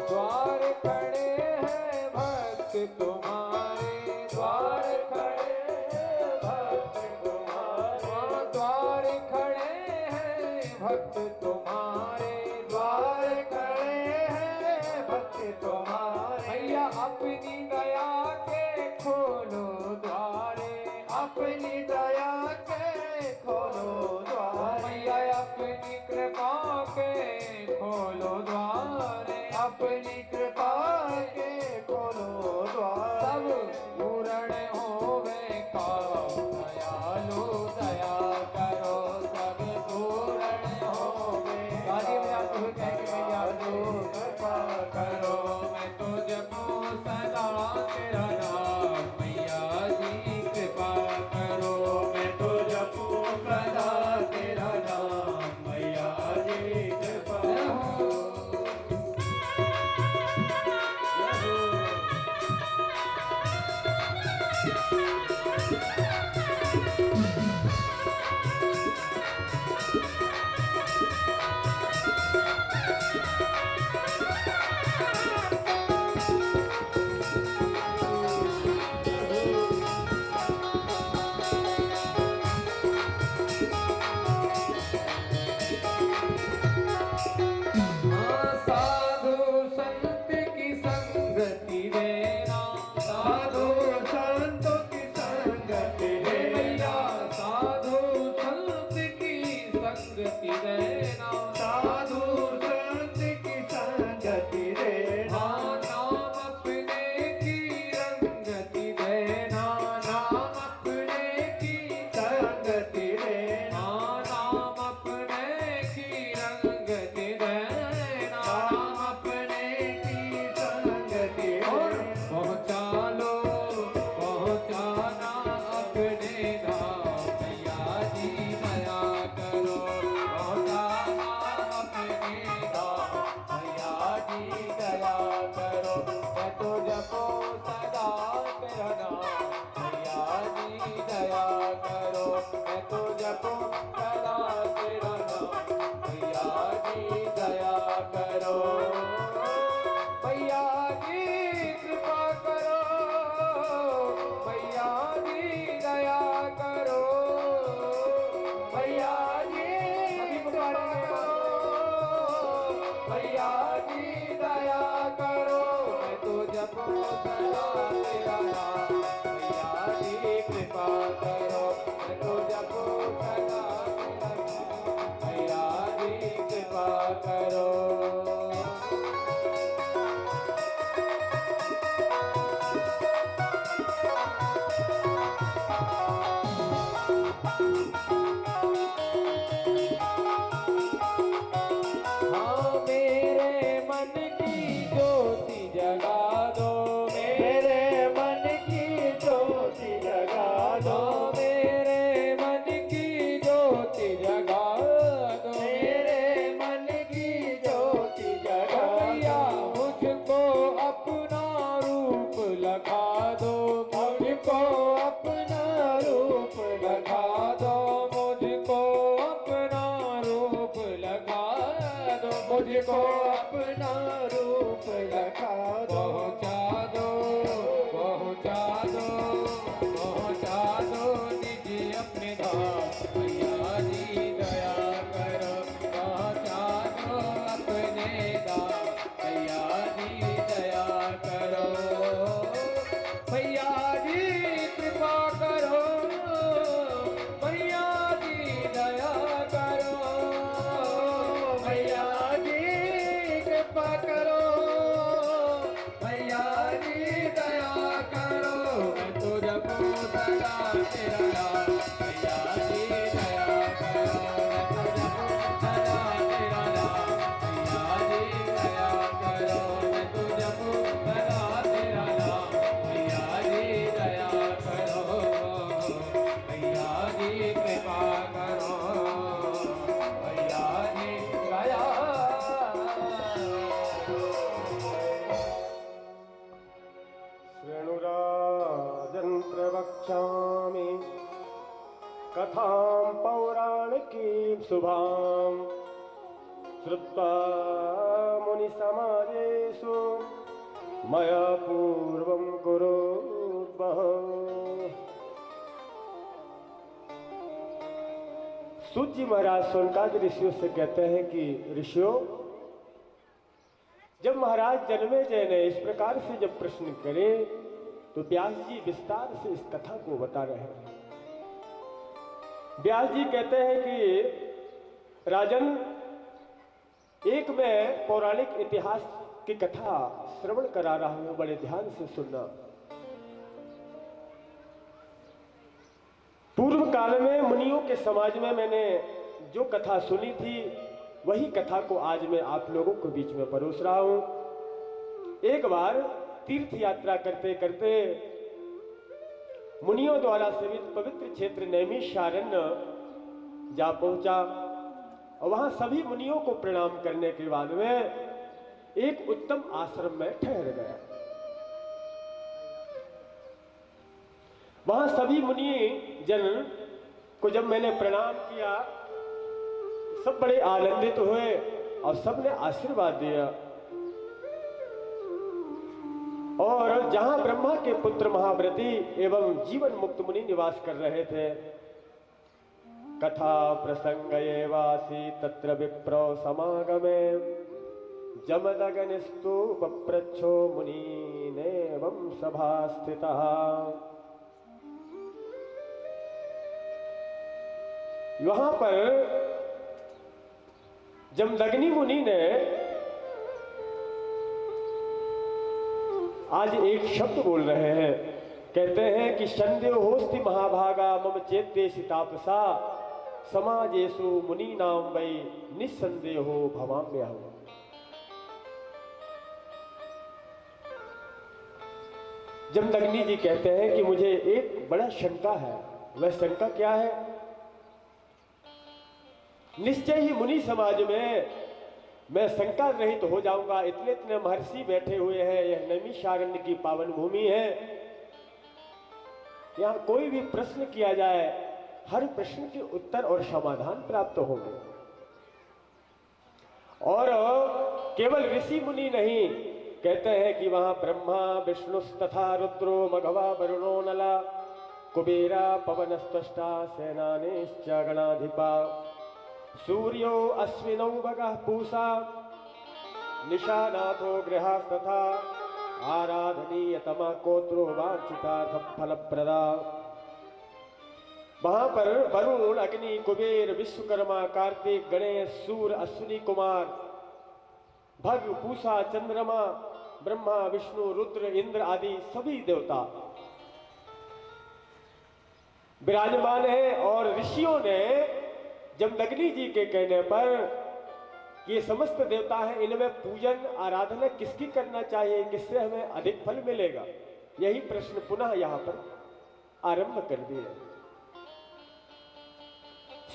Speaker 1: द्वार खड़े हैं भक्त तुम्हारे, द्वार खड़े हैं भक्त तुम्हारे, द्वार खड़े हैं भक्त तुम्हारे, द्वार खड़े हैं भक्त तुम्हारे। भैया अपनी दया के खोलो द्वारे, अपनी दया के खोलो द्वारे, भैया अपनी कृपा के खोलो द्वारे, अपनी कृपा के खोलो द्वार। सब पूर्ण होवे काम दयालु दया करो, सब पूर्ण होवे। संगति देना,
Speaker 3: साधु संत की संगति देना,
Speaker 1: हाँ नाम अपने की रंगति देना, नाम अपने की
Speaker 3: संगति देना,
Speaker 1: हाँ नाम अपने की रंगति देना,
Speaker 3: नाम अपने की संगति
Speaker 1: और
Speaker 3: देना।
Speaker 1: पहुँचा लो पहुँचाना अपने धाम, मैया जी दया करो, पहुँचाना अपने धाम, मैया जी दया करो, मैं तो जपो सदा तेरा नाम, मैया जी दया करो, मैं तो जपो सदा तेरा नाम, मैया जी दया करो, मैया जी कृपा करो, मैया जी दया करो, मैया जी कृपा करो, मैया जी दया करो, मैं तो जपो सदा तेरा नाम, मैया जी कृपा करो, मैं तो जपो सदा तेरा नाम, मैया जी कृपा करो। हाँ मेरे मन की ज्योति जगा दो,
Speaker 3: मेरे मन की ज्योति जगा दो,
Speaker 1: हाँ मेरे मन की ज्योति जगा दो,
Speaker 3: मेरे मन की ज्योति जगा
Speaker 1: मैया
Speaker 3: दो,
Speaker 1: मुझको अपना रूप लखा दो, मुझको अपना रूप लखा दो, मुझको अपना रूप लखा दो, मुझको
Speaker 3: अपना रूप लखा दो,
Speaker 1: पहुँचा दो पहुँचा दो पहुँचा दो निज अपने धाम, मैया जी दया करो, पहुँचा दो अपने धाम, मैया जी दया करो, मैया जी कृपा करो, मैया जी दया करो, मैया जी कृपा करो, मैया जी दया करो, मैं तो जपो सदा तेरा नाम, मैया जी दया करो, मैं तो जपो सदा तेरा नाम, मैया जी दया करो, मैं तो जपो सदा तेरा नाम, मैया जी दया करो, मैया जी कृपा करो, मैया जी दया
Speaker 2: श्रेणुराजन् प्रवक्ष्यामि कथां पौराणिकीं शुभां, श्रुत्वा मुनिसमाजेषु मया पूर्वं कुरुद्वः। सूत जी महाराज सोनकाद ऋषियों से कहते हैं कि ऋषियों, जब महाराज जन्मेजय ने इस प्रकार से जब प्रश्न करे तो व्यास जी विस्तार से इस कथा को बता रहे हैं। व्यास जी कहते हैं कि राजन, एक मैं पौराणिक इतिहास की कथा श्रवण करा रहा हूं, बड़े ध्यान से सुनना। पूर्व काल में मुनियों के समाज में मैंने जो कथा सुनी थी वही कथा को आज मैं आप लोगों को बीच में परोस रहा हूं। एक बार तीर्थ यात्रा करते करते मुनियों द्वारा सेवित पवित्र क्षेत्र नैमिषारण्य जा पहुंचा। वहां सभी मुनियों को प्रणाम करने के बाद में एक उत्तम आश्रम में ठहर गया। वहां सभी मुनि जन को जब मैंने प्रणाम किया, सब बड़े आनंदित हुए और सबने आशीर्वाद दिया। और जहां ब्रह्मा के पुत्र महाव्रती एवं जीवन मुक्त मुनि निवास कर रहे थे, कथा प्रसंग एवासी तत्र विप्रो समागमे जमदग्निस्तु पप्रच्छो मुनीनेवं सभा स्थितः। वहां पर जमदग्नि मुनि ने आज एक शब्द बोल रहे हैं, कहते हैं कि संदेहोस्ति महाभागा मम चेतेषि तापसा समाजेषु मुनि नाम वै निस्संदेहो भवाम्यहम्। जमदग्नि जी कहते हैं कि मुझे एक बड़ा शंका है। वह शंका क्या है? निश्चय ही मुनि समाज में मैं शंका रहित हो जाऊंगा। इतने इतने महर्षि बैठे हुए हैं, यह नैमिषारण्य की पावन भूमि है। यहां कोई भी प्रश्न किया जाए, हर प्रश्न के उत्तर और समाधान प्राप्त होंगे। और केवल ऋषि मुनि नहीं, कहते हैं कि वहां ब्रह्मा विष्णु तथा रुद्रो मघवा वरुणो नला कुबेरा पवनस्त्वष्टा सेनानीश्च गणाधिपा सूर्यो अश्विनौ वगः पूषा निशानाथो गृहस्तथा आराधनीयतमा कोत्रो वांछितार्थ फलप्रदा। वहां पर वरुण अग्नि कुबेर विश्वकर्मा कार्तिक गणेश सूर्य अश्विनी कुमार भग पूषा चंद्रमा ब्रह्मा विष्णु रुद्र इंद्र आदि सभी देवता विराजमान है। और ऋषियों ने जमदग्नि जी के कहने पर ये समस्त देवता हैं, इनमें पूजन आराधना किसकी करना चाहिए, किससे हमें अधिक फल मिलेगा, यही प्रश्न पुनः यहां पर आरंभ कर दिए।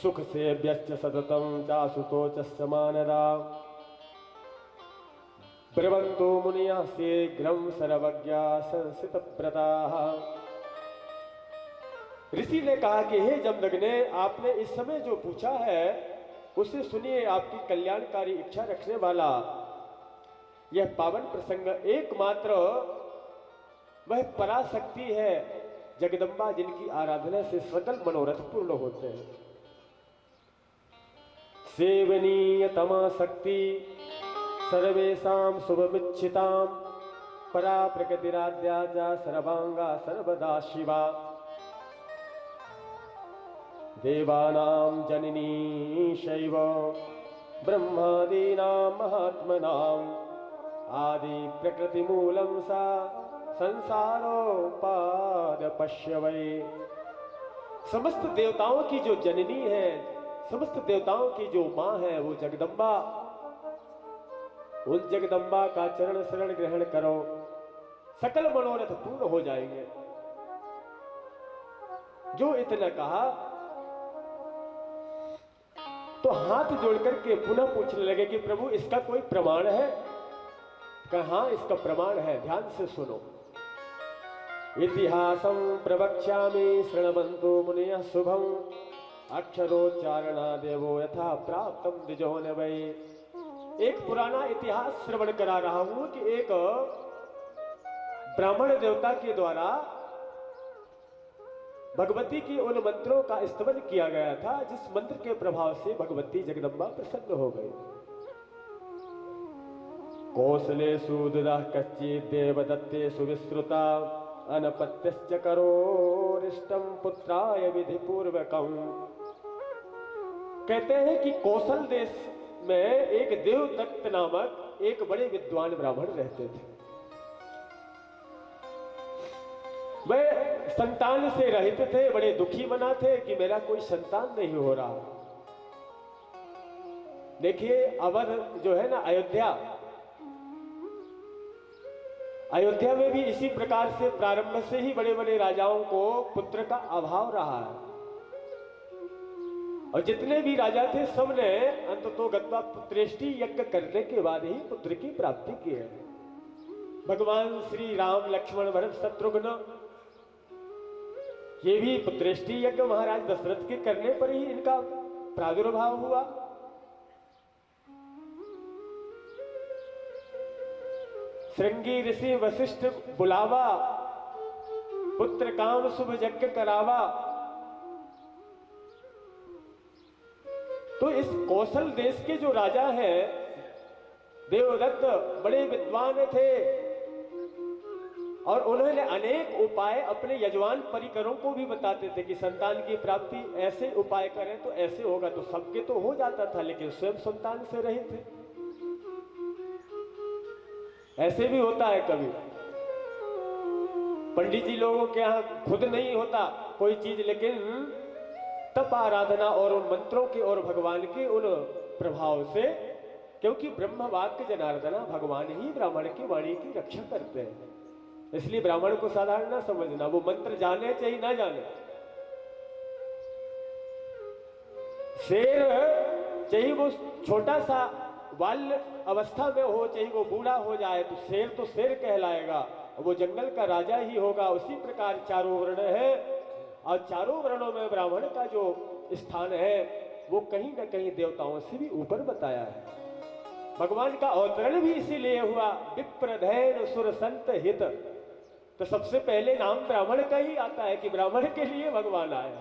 Speaker 2: सुख से व्यस्त सततम चासुतो चमानदा ब्रवंतो मुनिया शीघ्रम सर्वज्ञा संसित व्रता। ऋषि ने कहा कि हे जमदग्ने, आपने इस समय जो पूछा है उसे सुनिए। आपकी कल्याणकारी इच्छा रखने वाला यह पावन प्रसंग एकमात्र वह पराशक्ति है जगदम्बा, जिनकी आराधना से सकल मनोरथ पूर्ण होते हैं। सेवनीय तमा शक्ति सर्वेषां शुभमिच्छितां परा प्रकृतिराद्या च सर्वांगा सर्वदा शिवा देवानां जननी शैव ब्रह्मादीनां महात्मनां आदि प्रकृति मूलं सा संसारोपाद पश्य वै। समस्त देवताओं की जो जननी है, समस्त देवताओं की जो मां है, वो जगदम्बा। उस जगदम्बा का चरण शरण ग्रहण करो, सकल मनोरथ पूर्ण हो जाएंगे। जो इतना कहा तो हाथ जोड़ करके पुनः पूछने लगे कि प्रभु इसका कोई प्रमाण है? कहा हाँ, इसका प्रमाण है, ध्यान से सुनो। इतिहासं प्रवक्ष्यामि शृण्वन्तु मुनयः शुभं अक्षरोच्चारणा देवो यथा प्राप्तम द्विजो न वै। एक पुराना इतिहास श्रवण करा रहा हूं कि एक ब्राह्मण देवता के द्वारा भगवती की उन मंत्रों का स्तवन किया गया था जिस मंत्र के प्रभाव से भगवती जगदम्बा प्रसन्न हो गई। कौशले सुदुदा कच्चित् देवदत्ते सुविश्रुता अनपत्यश्च करोरिष्टं पुत्राय विधि पूर्वकम्। कहते हैं कि कौशल देश में एक देवदत्त नामक एक बड़े विद्वान ब्राह्मण रहते थे। वह संतान से रहित थे, बड़े दुखी मना थे कि मेरा कोई संतान नहीं हो रहा। देखिए अवध जो है ना, अयोध्या में भी इसी प्रकार से प्रारंभ से ही बड़े बड़े राजाओं को पुत्र का अभाव रहा है। और जितने भी राजा थे सबने अंततोगत्वा पुत्रेष्टि यज्ञ करने के बाद ही पुत्र की प्राप्ति की है। भगवान श्री राम लक्ष्मण भरत शत्रुघ्न ये भी पुत्रेष्टि यज्ञ महाराज दशरथ के करने पर ही इनका प्रादुर्भाव हुआ। श्रृंगी ऋषि वशिष्ठ बुलावा, पुत्र काम शुभ यज्ञ करावा। तो इस कौशल देश के जो राजा हैं देवदत्त बड़े विद्वान थे और उन्होंने अनेक उपाय अपने यजमान परिकरों को भी बताते थे कि संतान की प्राप्ति ऐसे उपाय करें तो ऐसे होगा, तो सबके तो हो जाता था, लेकिन स्वयं संतान से रहे थे। ऐसे भी होता है कभी, पंडित जी लोगों के यहाँ खुद नहीं होता कोई चीज, लेकिन तप आराधना और उन मंत्रों के और भगवान के उन प्रभाव से, क्योंकि ब्रह्म वाक्य जनार्दना, भगवान ही ब्राह्मण की वाणी की रक्षा करते हैं। इसलिए ब्राह्मण को साधारण ना समझना, वो मंत्र जाने चाहे ना जाने। शेर चाहे वो छोटा सा बाल्य अवस्था में हो, चाहे वो बूढ़ा हो जाए, तो शेर कहलाएगा, वो जंगल का राजा ही होगा। उसी प्रकार चारों वर्ण है, और चारों वर्णों में ब्राह्मण का जो स्थान है वो कहीं ना कहीं देवताओं से भी ऊपर बताया है। भगवान का अवतरण भी इसीलिए हुआ, विप्रधैन सुर संत हित। तो सबसे पहले नाम ब्राह्मण का ही आता है कि ब्राह्मण के लिए भगवान आए।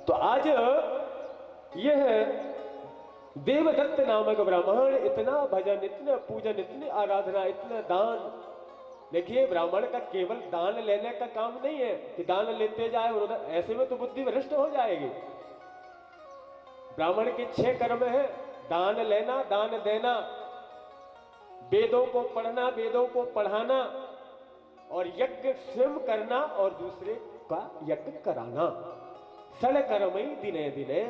Speaker 2: तो आज यह देवदत्त नामक ब्राह्मण इतना भजन, इतना पूजन, इतनी आराधना, इतना दान। देखिए, ब्राह्मण का केवल दान लेने का काम नहीं है कि दान लेते जाए और उधर, ऐसे में तो बुद्धि भ्रष्ट हो जाएगी। ब्राह्मण के 6 कर्म है, दान लेना, दान देना, वेदों को पढ़ना, वेदों को पढ़ाना, और यज्ञ स्वयं करना और दूसरे का यज्ञ कराना। षड कर्मई दिने दिने,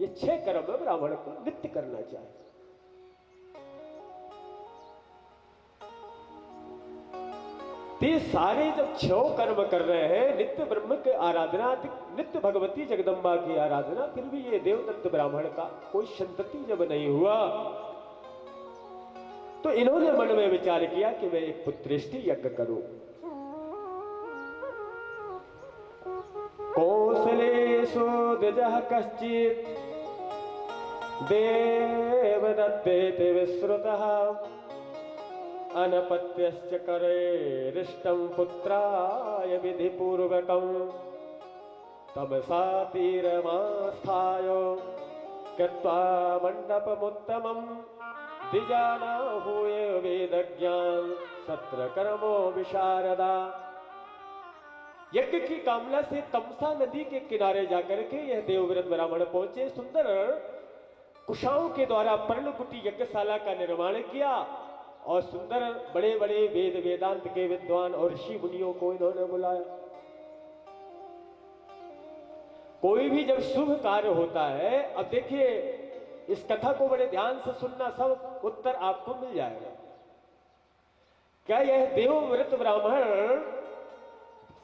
Speaker 2: ये 6 कर्म ब्राह्मण को नित्य करना चाहिए। ये सारे जब 6 कर्म कर रहे हैं, नित्य ब्रह्म की आराधना, नित्य भगवती जगदम्बा की आराधना, फिर भी ये देवदत्त ब्राह्मण का कोई संतति जब नहीं हुआ, तो इन्होंने मन में विचार किया कि मैं एक पुत्रेष्टि यज्ञ करूं। कौशलेषु द्विजः कश्चित् देवदत्तेति विश्रुतः, अनपत्यश्च करेरिष्टं पुत्राय विधिपूर्वकं, तमसा तीरमास्थाय कृत्वा मण्डपमुत्तमं, द्विजानाहूय वेदज्ञान सत्र कर्मो विशारदा। यज्ञ की कामना से तमसा नदी के किनारे जाकर के यह देवव्रत ब्राह्मण पहुंचे। सुंदर कुशाओं के द्वारा पर्णकुटी यज्ञशाला का निर्माण किया, और सुंदर बड़े बड़े वेद वेदांत के विद्वान और ऋषि मुनियों को इन्होंने बुलाया। कोई भी जब शुभ कार्य होता है, अब देखिए इस कथा को बड़े ध्यान से सुनना, सब उत्तर आपको मिल जाएगा। क्या यह देवव्रत ब्राह्मण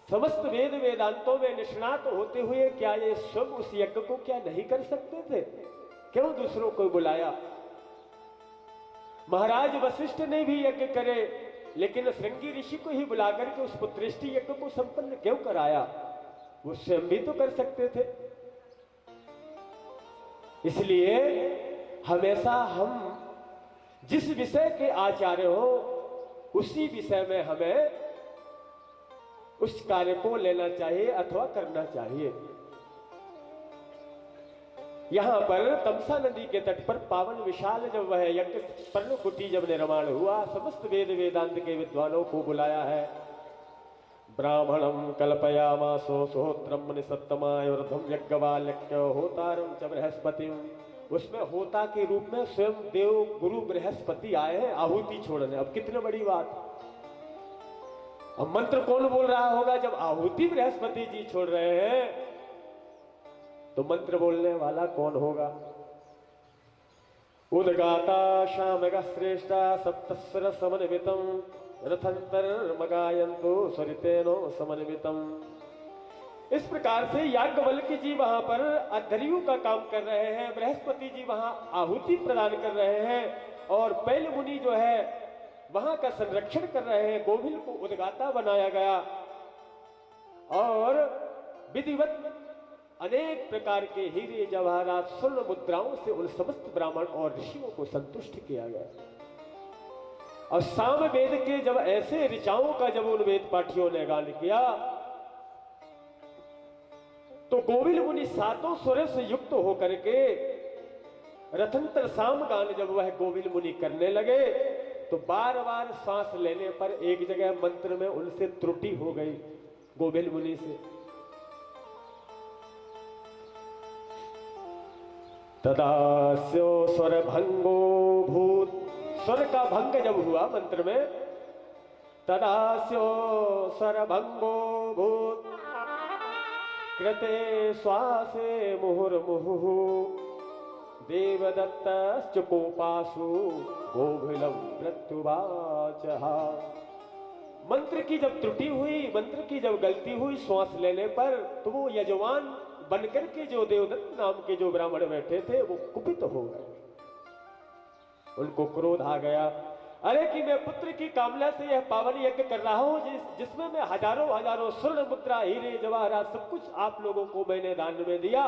Speaker 2: समस्त वेद वेदांतों में निष्णात होते हुए क्या ये स्वयं उस यज्ञ को क्या नहीं कर सकते थे? क्यों दूसरों को बुलाया? महाराज वशिष्ठ ने भी यज्ञ करे, लेकिन श्रृंगी ऋषि को ही बुलाकर के उस पुत्रेष्टि यज्ञ को संपन्न क्यों कराया? वो स्वयं भी तो कर सकते थे। इसलिए हमेशा हम जिस विषय के आचार्य हो, उसी विषय में हमें उस कार्य को लेना चाहिए अथवा करना चाहिए। यहां पर तमसा नदी के तट पर पावन विशाल जब वह यज्ञ पर्णकुटी जब निर्माण हुआ, समस्त वेद वेदांत के विद्वानों को बुलाया है। ब्राह्मणम कल्पयामासो सोत्रम निसत्तमायुर्धम यज्ञवाल्य होतारम च बृहस्पतिम। उसमें होता के रूप में स्वयं देव गुरु बृहस्पति आए हैं आहुति छोड़ने। अब कितनी बड़ी बात! अब मंत्र कौन बोल रहा होगा? जब आहुति बृहस्पति जी छोड़ रहे हैं तो मंत्र बोलने वाला कौन होगा? उदगाता शामग श्रेष्ठा सप्तस्र समन्वितम, रथंतर मगायंतो स्वरितेनो समन्वितम। इस प्रकार से याज्ञवल्क्य जी वहां पर अध्वर्यु का काम कर रहे हैं, बृहस्पति जी वहां आहुति प्रदान कर रहे हैं, और पैल मुनि जो है वहां का संरक्षण कर रहे हैं। गोविल को उदगाता बनाया गया, और विधिवत अनेक प्रकार के हीरे जवाहरात स्वर्ण मुद्राओं से उन समस्त ब्राह्मण और ऋषियों को संतुष्ट किया गया। और साम वेद के जब ऐसे ऋचाओं का जब उन वेद पाठियों ने गान किया, तो गोविल मुनि 7 स्वरों से युक्त होकर के रथंतर साम गान जब वह गोविंद मुनि करने लगे तो बार बार सांस लेने पर एक जगह मंत्र में उनसे त्रुटि हो गई गोविंद मुनि से। तदास्यो स्वर भंगो भूत, स्वर का भंग जब हुआ मंत्र में, तदास्यो स्वर भंगो भूत कृते श्वासे मुहुर्मुहुः देवदत्तश्च कोपासु गोभिलं मृत्युवाचः। मंत्र की जब त्रुटि हुई, मंत्र की जब गलती हुई श्वास लेने पर, तो वो यजमान बनकर के जो देवदत्त नाम के जो ब्राह्मण बैठे थे वो कुपित हो गए, उनको क्रोध आ गया। अरे कि मैं पुत्र की कामना से यह पावन यज्ञ कर रहा हूं जिसमें मैं हजारों हजारों स्वर्ण मुद्रा हीरे जवाहरात सब कुछ आप लोगों को मैंने दान में दिया,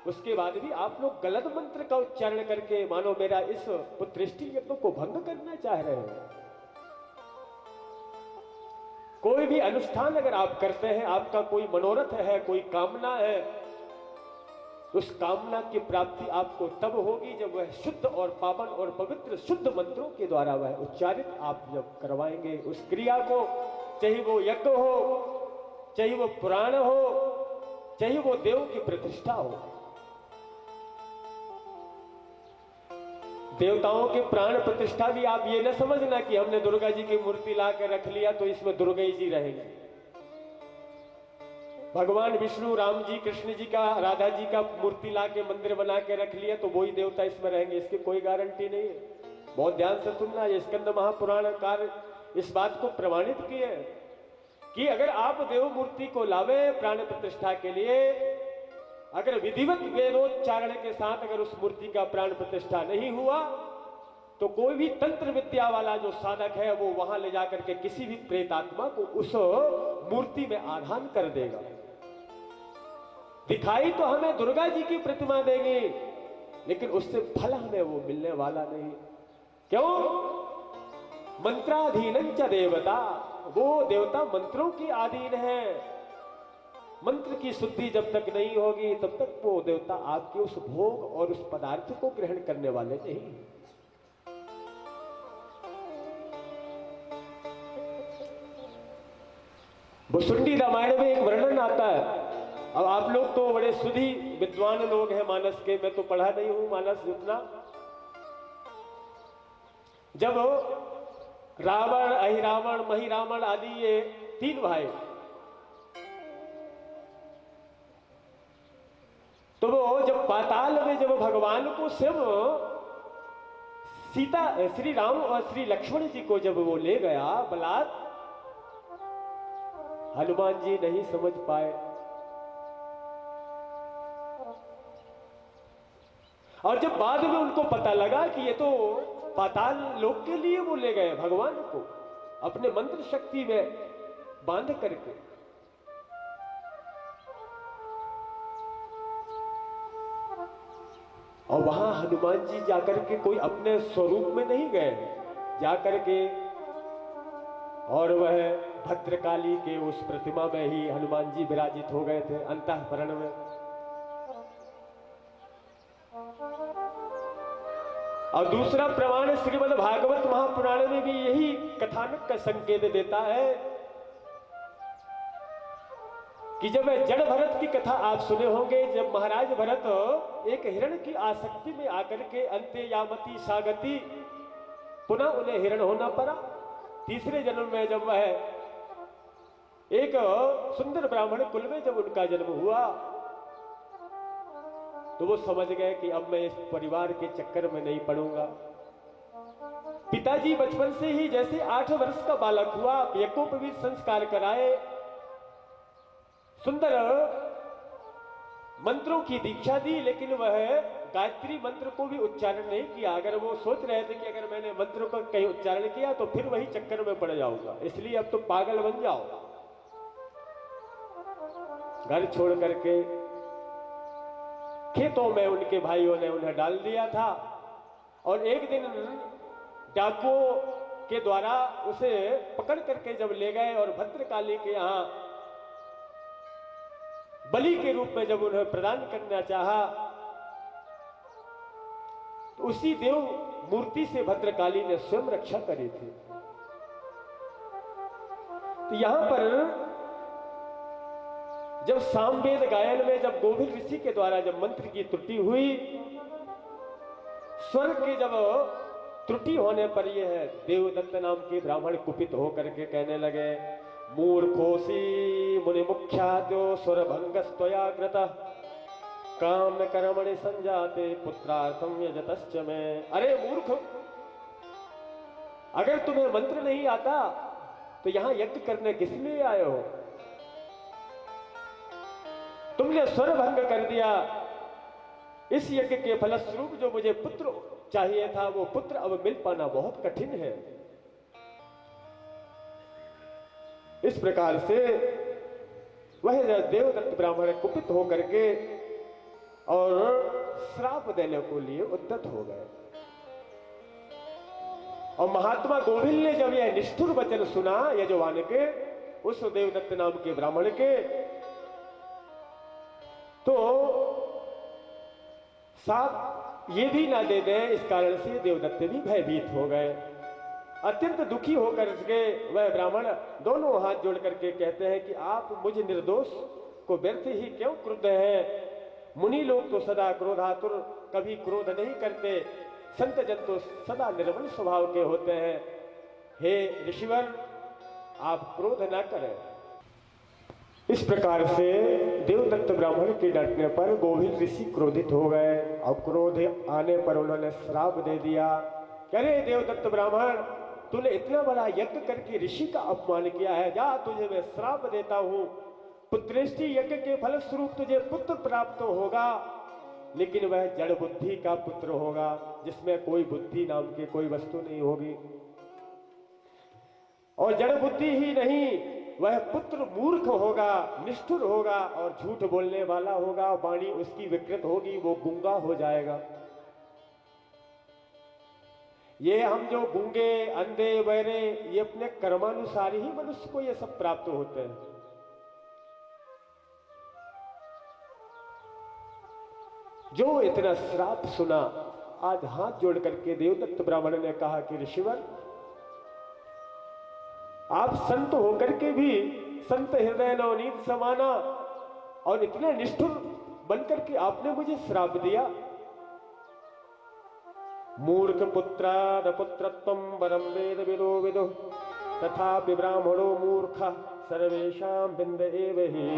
Speaker 2: उसके बाद भी आप लोग गलत मंत्र का उच्चारण करके मानो मेरा इस पुत्रेष्टि यज्ञ को भंग करना चाह रहे हैं। कोई भी अनुष्ठान अगर आप करते हैं, आपका कोई मनोरथ है, कोई कामना है, उस कामना की प्राप्ति आपको तब होगी जब वह शुद्ध और पावन और पवित्र शुद्ध मंत्रों के द्वारा वह उच्चारित आप जब करवाएंगे उस क्रिया को, चाहे वो यज्ञ हो, चाहे वो पुराण हो, चाहे वो देव की प्रतिष्ठा हो। देवताओं के प्राण प्रतिष्ठा भी आप ये न समझना कि हमने दुर्गा जी की मूर्ति ला कर रख लिया तो इसमें दुर्गा जी रहेंगे। भगवान विष्णु, राम जी, कृष्ण जी का, राधा जी का मूर्ति ला के मंदिर बना के रख लिया तो वही देवता इसमें रहेंगे, इसकी कोई गारंटी नहीं है। बहुत ध्यान से सुनना, ये स्कंद महापुराणकार इस बात को प्रमाणित किए कि अगर आप देव मूर्ति को लावे प्राण प्रतिष्ठा के लिए, अगर विधिवत वेदोच्चारण के साथ अगर उस मूर्ति का प्राण प्रतिष्ठा नहीं हुआ तो कोई भी तंत्र विद्या वाला जो साधक है वो वहां ले जाकर के किसी भी प्रेतात्मा को उस मूर्ति में आधान कर देगा। दिखाई तो हमें दुर्गा जी की प्रतिमा देंगे लेकिन उससे फल हमें वो मिलने वाला नहीं। क्यों? मंत्राधीनं च देवता, वो देवता मंत्रों की अधीन है। मंत्र की शुद्धि जब तक नहीं होगी तब तक वो देवता आपके उस भोग और उस पदार्थ को ग्रहण करने वाले नहीं। भुसुंडी रामायण में एक वर्णन आता है। अब आप लोग तो बड़े सुधी विद्वान लोग हैं मानस के, मैं तो पढ़ा नहीं हूं मानस जितना। जब रावण, अहिरावण, महिरावण आदि ये तीन भाई, तो वो जब पाताल में जब भगवान को स्वयं सीता, श्री राम और श्री लक्ष्मण जी को जब वो ले गया बलात्, हनुमान जी नहीं समझ पाए और जब बाद में उनको पता लगा कि ये तो पाताल लोक के लिए वो ले गए भगवान को अपने मंत्र शक्ति में बांध करके, और वहां हनुमान जी जाकर के कोई अपने स्वरूप में नहीं गए, जाकर के और वह भद्रकाली के उस प्रतिमा में ही हनुमान जी विराजित हो गए थे अंतःपुरण में। और दूसरा प्रमाण श्रीमद् भागवत महापुराण में भी यही कथानक का संकेत देता है कि जब जड़ भरत की कथा आप सुने होंगे, जब महाराज भरत एक हिरण की आसक्ति में आकर के अंते यामती सागति, पुनः उन्हें हिरण होना पड़ा। तीसरे जन्म में जब वह एक सुंदर ब्राह्मण कुल में जब उनका जन्म हुआ तो वो समझ गए कि अब मैं इस परिवार के चक्कर में नहीं पड़ूंगा। पिताजी बचपन से ही जैसे 8 वर्ष का बालक हुआ, यज्ञोपवीत संस्कार कराए, सुंदर मंत्रों की दीक्षा दी, लेकिन वह गायत्री मंत्र को भी उच्चारण नहीं किया। अगर वो सोच रहे थे कि अगर मैंने मंत्र का कहीं उच्चारण किया तो फिर वही चक्कर में पड़ जाऊंगा, इसलिए अब तो पागल बन जाओ। घर छोड़ करके खेतों में उनके भाइयों ने उन्हें डाल दिया था और एक दिन डाकुओं के द्वारा उसे पकड़ करके जब ले गए और भद्रकाली के यहां बलि के रूप में जब उन्हें प्रदान करना चाहा उसी देव मूर्ति से भद्रकाली ने स्वयं रक्षा करी थी। तो यहां पर जब सामवेद गायन में जब गोविल ऋषि के द्वारा जब मंत्र की त्रुटि हुई, स्वर के जब त्रुटि होने पर यह देवदत्त नाम के ब्राह्मण कुपित होकर के कहने लगे, मूर्खोसी मुनि मुख्याद्यो स्वर भंगस्त्वया कृतः काम कर्मणि संजाते पुत्रार्थम यजतश्च में। अरे मूर्ख, अगर तुम्हें मंत्र नहीं आता तो यहां यज्ञ करने किस लिए आए हो? तुमने स्वर भंग कर दिया। इस यज्ञ के फलस्वरूप जो मुझे पुत्र चाहिए था वो पुत्र अब मिल पाना बहुत कठिन है। इस प्रकार से वह देवदत्त ब्राह्मण कुपित होकर के और श्राप देने को लिए उद्यत हो गए। और महात्मा गोविल ने जब यह निष्ठुर वचन सुना यजमान के, उस देवदत्त नाम के ब्राह्मण के, तो साप ये भी ना दे दें, इस कारण से देवदत्त भी भयभीत हो गए। अत्यंत दुखी होकर के वह ब्राह्मण दोनों हाथ जोड़ करके कहते हैं कि आप मुझ निर्दोष को व्यर्थ ही क्यों क्रुद्ध हैं? मुनि लोग तो सदा क्रोधातुर, कभी क्रोध नहीं करते। संत जन तो सदा निर्मल स्वभाव के होते हैं। हे ऋषिवर, आप क्रोध ना करें। इस प्रकार से देवदत्त ब्राह्मण के डटने पर गोविल ऋषि क्रोधित हो गए और क्रोध आने पर उन्होंने श्राप दे दिया। अरे देवदत्त ब्राह्मण, तूने इतना बड़ा यज्ञ करके ऋषि का अपमान किया है, जा तुझे मैं श्राप देता हूं। पुत्रेष्टि यज्ञ के फलस्वरूप तुझे पुत्र प्राप्त होगा, लेकिन वह जड़ बुद्धि का पुत्र होगा, जिसमें कोई बुद्धि नाम की कोई वस्तु नहीं होगी। और जड़ बुद्धि ही नहीं, वह पुत्र मूर्ख होगा, निष्ठुर होगा और झूठ बोलने वाला होगा। वाणी उसकी विकृत होगी, वो गूंगा हो जाएगा। ये हम जो गूंगे, अंधे, बहरे, ये अपने कर्मानुसार ही मनुष्य को ये सब प्राप्त होते हैं। जो इतना श्राप सुना, आज हाथ जोड़ करके देवदत्त ब्राह्मण ने कहा कि ऋषिवर, आप संत होकर के भी संत हृदय नवनीत समाना और इतने निष्ठुर बनकर के आपने मुझे श्राप दिया। मूर्ख पुत्र न पुत्रत्वं वरम वेद विदो विदु तथा ब्राह्मणो मूर्ख सर्वेषां बिंद एव हि।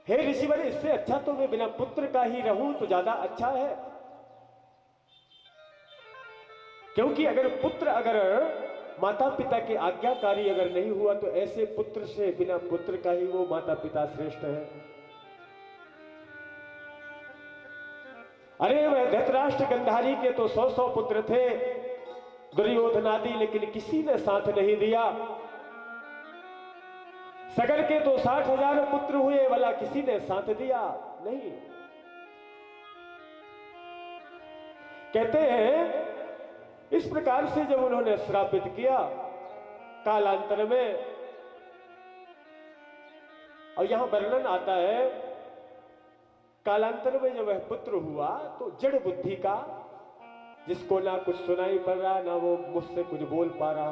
Speaker 2: हे ऋषिवर, इससे अच्छा तो मैं बिना पुत्र का ही रहूं तो ज्यादा अच्छा है। क्योंकि अगर पुत्र अगर माता पिता के आज्ञाकारी अगर नहीं हुआ तो ऐसे पुत्र से बिना पुत्र का ही वो माता पिता श्रेष्ठ है। अरे वह धृतराष्ट्र गंधारी के तो 100 पुत्र थे, दुर्योधन आदि, लेकिन किसी ने साथ नहीं दिया। सगर के तो 60,000 पुत्र हुए, वाला किसी ने साथ दिया नहीं। कहते हैं इस प्रकार से जब उन्होंने श्रापित किया कालांतर में, और यहां वर्णन आता है कालांतर में जब वह पुत्र हुआ तो जड़ बुद्धि का, जिसको ना कुछ सुनाई पड़ रहा, ना वो मुझसे कुछ बोल पा रहा,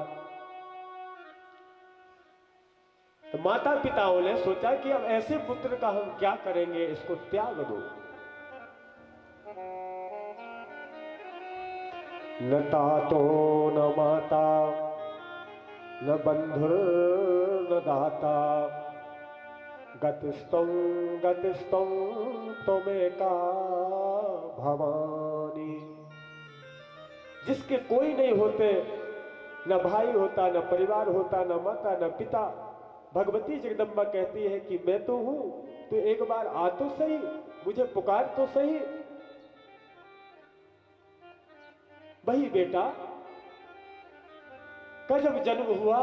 Speaker 2: तो माता पिताओं ने सोचा कि अब ऐसे पुत्र का हम क्या करेंगे, इसको त्याग दो। न तातो न माता न बंधुर न दाता गतिस्तम त्वमेका भवानी। जिसके कोई नहीं होते, न भाई होता, न परिवार होता, न माता न पिता, भगवती जगदम्बा कहती है कि मैं तो हूं, तो एक बार आ तो सही, मुझे पुकार तो सही। वही बेटा का जब जन्म हुआ,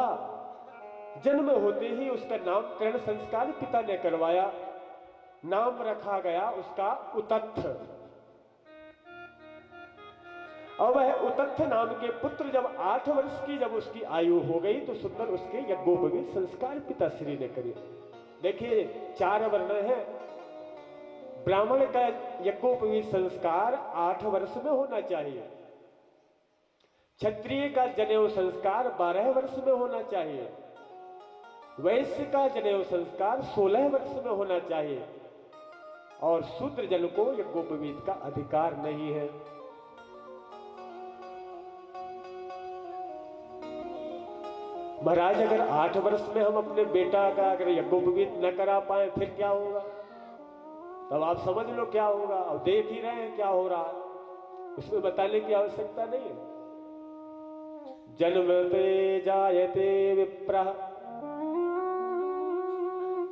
Speaker 2: जन्म होते ही उसका नामकरण संस्कार पिता ने करवाया। नाम रखा गया उसका उतत्थ। और वह उतत्थ नाम के पुत्र जब 8 वर्ष की जब उसकी आयु हो गई तो सुंदर उसके यज्ञोपवीत संस्कार पिताश्री ने करे। देखिए 4 वर्ण है, ब्राह्मण का यज्ञोपवीत संस्कार 8 वर्ष में होना चाहिए, क्षत्रिय का जनेऊ संस्कार 12 वर्ष में होना चाहिए, वैश्य का जनेऊ संस्कार 16 वर्ष में होना चाहिए, और शूद्र जन को यज्ञोपवीत का अधिकार नहीं है। महाराज अगर 8 वर्ष में हम अपने बेटा का अगर यज्ञोपवीत न करा पाए फिर क्या होगा? तब आप समझ लो क्या होगा। अब देख ही रहे हैं क्या हो रहा है, उसमें बताने की आवश्यकता नहीं है। जन्मते जायते विप्रः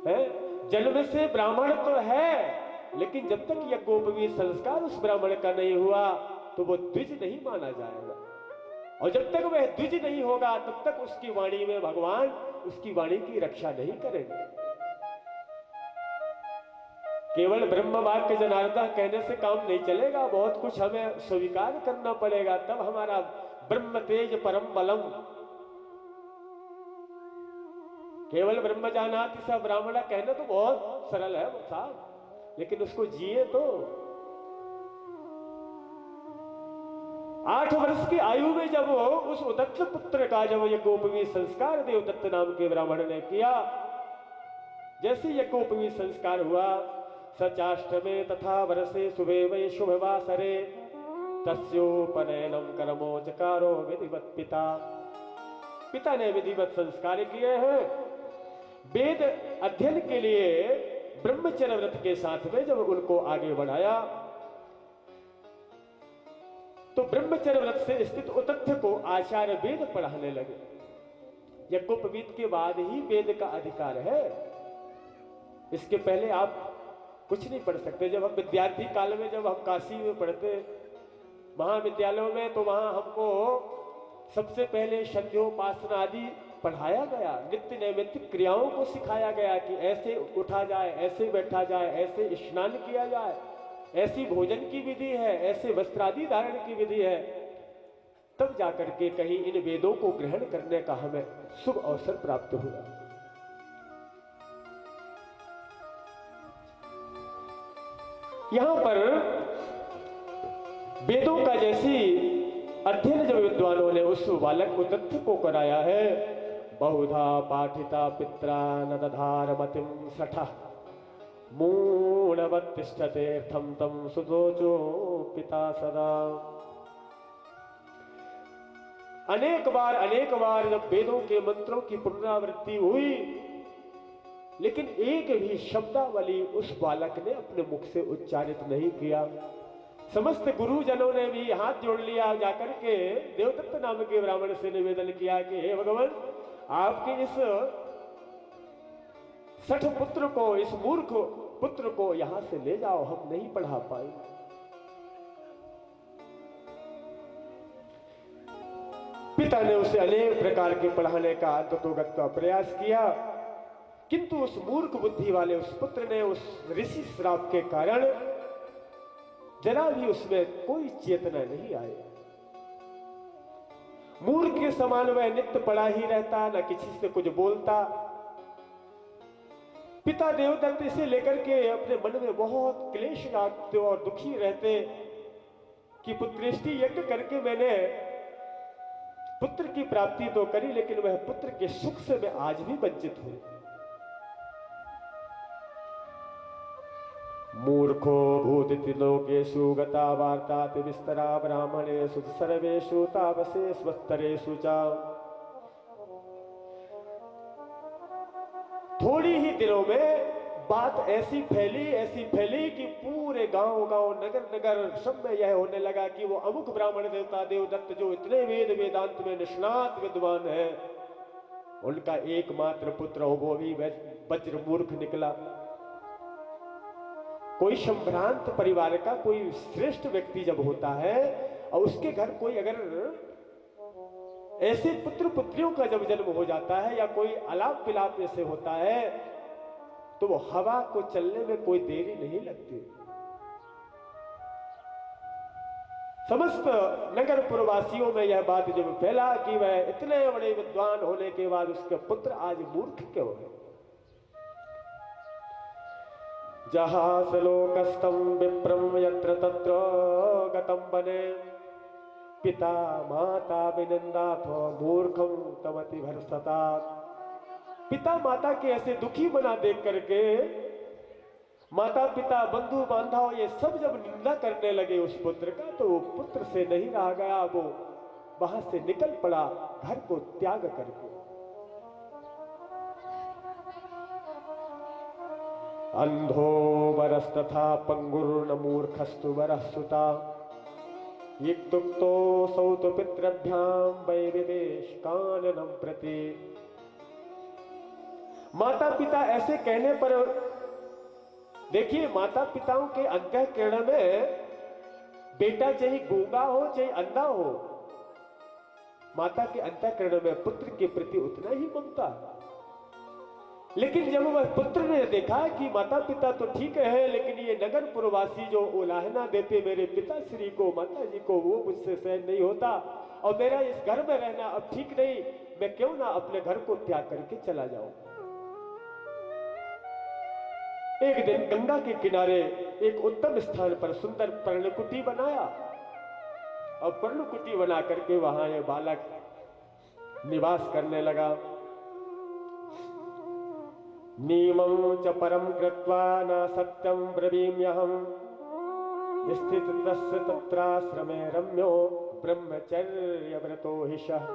Speaker 2: है, जन्म से ब्राह्मण तो है, लेकिन जब तक यज्ञोपवीत संस्कार उस ब्राह्मण का नहीं हुआ तो वो द्विज नहीं माना जाएगा, और जब तक वह द्विज नहीं होगा तब तक उसकी वाणी में भगवान उसकी वाणी की रक्षा नहीं करेंगे। केवल ब्रह्म वाक्य जनार्दन कहने से काम नहीं चलेगा, बहुत कुछ हमें स्वीकार करना पड़ेगा, तब हमारा ब्रह्म तेज परम बलम। केवल ब्रह्म जानाति स ब्राह्मण कहना तो बहुत सरल है वो साहब, लेकिन उसको जिए तो। 8 वर्ष की आयु में जब उस उदत्त पुत्र का जब यज्ञोपवीत संस्कार देवदत्त नाम के ब्राह्मण ने किया, जैसे यज्ञोपवीत संस्कार हुआ, सचाष्टमे तथा वर्षे शुभे वै शुभवासरे तस्योपनयनम कर्मो चकारो विधिवत पिता। पिता ने विधिवत संस्कार किए हैं। वेद अध्ययन के लिए ब्रह्मचर्य व्रत के साथ में जब उनको आगे बढ़ाया तो ब्रह्मचर्य व्रत से स्थित उतथ्य को आचार्य वेद पढ़ाने लगे। यज्ञोपवीत के बाद ही वेद का अधिकार है, इसके पहले आप कुछ नहीं पढ़ सकते। जब हम विद्यार्थी काल में जब हम काशी में पढ़ते महाविद्यालयों में, तो वहां हमको सबसे पहले संध्योपासना आदि पढ़ाया गया, नित्य नैमित्तिक क्रियाओं को सिखाया गया कि ऐसे उठा जाए, ऐसे बैठा जाए, ऐसे स्नान किया जाए, ऐसी भोजन की विधि है, ऐसे वस्त्रादि धारण की विधि है। तब जाकर के कहीं इन वेदों को ग्रहण करने का हमें शुभ अवसर प्राप्त हुआ। यहां पर वेदों का जैसी अध्ययन जब विद्वानों ने उस बालक उदत्त को कराया है, बहुधा पाठिता पित्रा न दधार मतिम सठा मूढ़वत्तिष्ठते थम तम सुदोचो पिता सदा। अनेक बार जब वेदों के मंत्रों की पुनरावृत्ति हुई, लेकिन एक भी शब्दावली उस बालक ने अपने मुख से उच्चारित नहीं किया। समस्त गुरुजनों ने भी हाथ जोड़ लिया, जाकर के देवदत्त नाम के ब्राह्मण से निवेदन किया कि हे भगवान, आपके इस सठ पुत्र को, इस मूर्ख पुत्र को यहां से ले जाओ, हम नहीं पढ़ा पाए। पिता ने उसे अनेक प्रकार के पढ़ाने का अंततोगत का प्रयास किया, किंतु उस मूर्ख बुद्धि वाले उस पुत्र ने उस ऋषि श्राप के कारण जरा भी उसमें कोई चेतना नहीं आई। मूर्ख के समान वह नित्य पड़ा ही रहता, न किसी से कुछ बोलता। पिता देवदत्त इसे लेकर के अपने मन में बहुत क्लेश लागते और दुखी रहते कि पुत्रेष्टि यज्ञ करके मैंने पुत्र की प्राप्ति तो करी, लेकिन वह पुत्र के सुख से मैं आज भी वंचित हूं। मूर्खो भूदिति लोकेषु गता वार्ताति विस्तरा ब्राह्मणेषु सर्वेषु तावसे स्वस्तरेषु च। थोड़ी ही दिनों में बात ऐसी फैली कि पूरे गांव नगर सब में यह होने लगा कि वो अमुक ब्राह्मण देवता देवदत्त जो इतने वेदांत में निष्णात विद्वान है, उनका एकमात्र पुत्र हो वो भी वज्र मूर्ख निकला। कोई संभ्रांत परिवार का कोई श्रेष्ठ व्यक्ति जब होता है और उसके घर कोई अगर ऐसे पुत्र पुत्रियों का जब जन्म हो जाता है या कोई अलाप विलाप ऐसे होता है, तो वो हवा को चलने में कोई देरी नहीं लगती। समस्त नगर पुरवासियों में यह बात जब फैला कि वह इतने बड़े विद्वान होने के बाद उसके पुत्र आज मूर्ख क्यों है। जहासलोकस्तं विप्रं यत्र तत्र गतं वने पिता माता विनन्दाथ मूर्खं तमति भर्सता। पिता माता के ऐसे दुखी बना देख करके माता पिता बंधु बांधव ये सब जब निंदा करने लगे उस पुत्र का, तो वो पुत्र से नहीं रहा गया, वो वहां से निकल पड़ा घर को त्याग करके। अंधो वरस्तथा पंगुर्न मूर्खस्तु वरः सुता युक्तो सौत पितृभ्याम वै विदेश काननम प्रति। माता पिता ऐसे कहने पर देखिए, माता पिताओं के अंतःकरण में बेटा चाहे गूंगा हो चाहे अंधा हो, माता के अंतःकरण में पुत्र के प्रति उतना ही ममता है। लेकिन जब वह पुत्र ने देखा कि माता पिता तो ठीक है, लेकिन ये नगर पुरवासी जो उलाहना देते मेरे पिताश्री को, माता जी को, वो मुझसे सहन नहीं होता और मेरा इस घर में रहना अब ठीक नहीं, मैं क्यों ना अपने घर को त्याग करके चला जाऊं। एक दिन गंगा के किनारे एक उत्तम स्थान पर सुंदर पर्णकुटी बनाया और पर्णकुटी बना करके वहां ये बालक निवास करने लगा। नीमं च परम कृत्वा न सत्यं ब्रवीम्यहं स्थितस्य तत्राश्रमे रम्यो ब्रह्मचर्यव्रतो हिषः।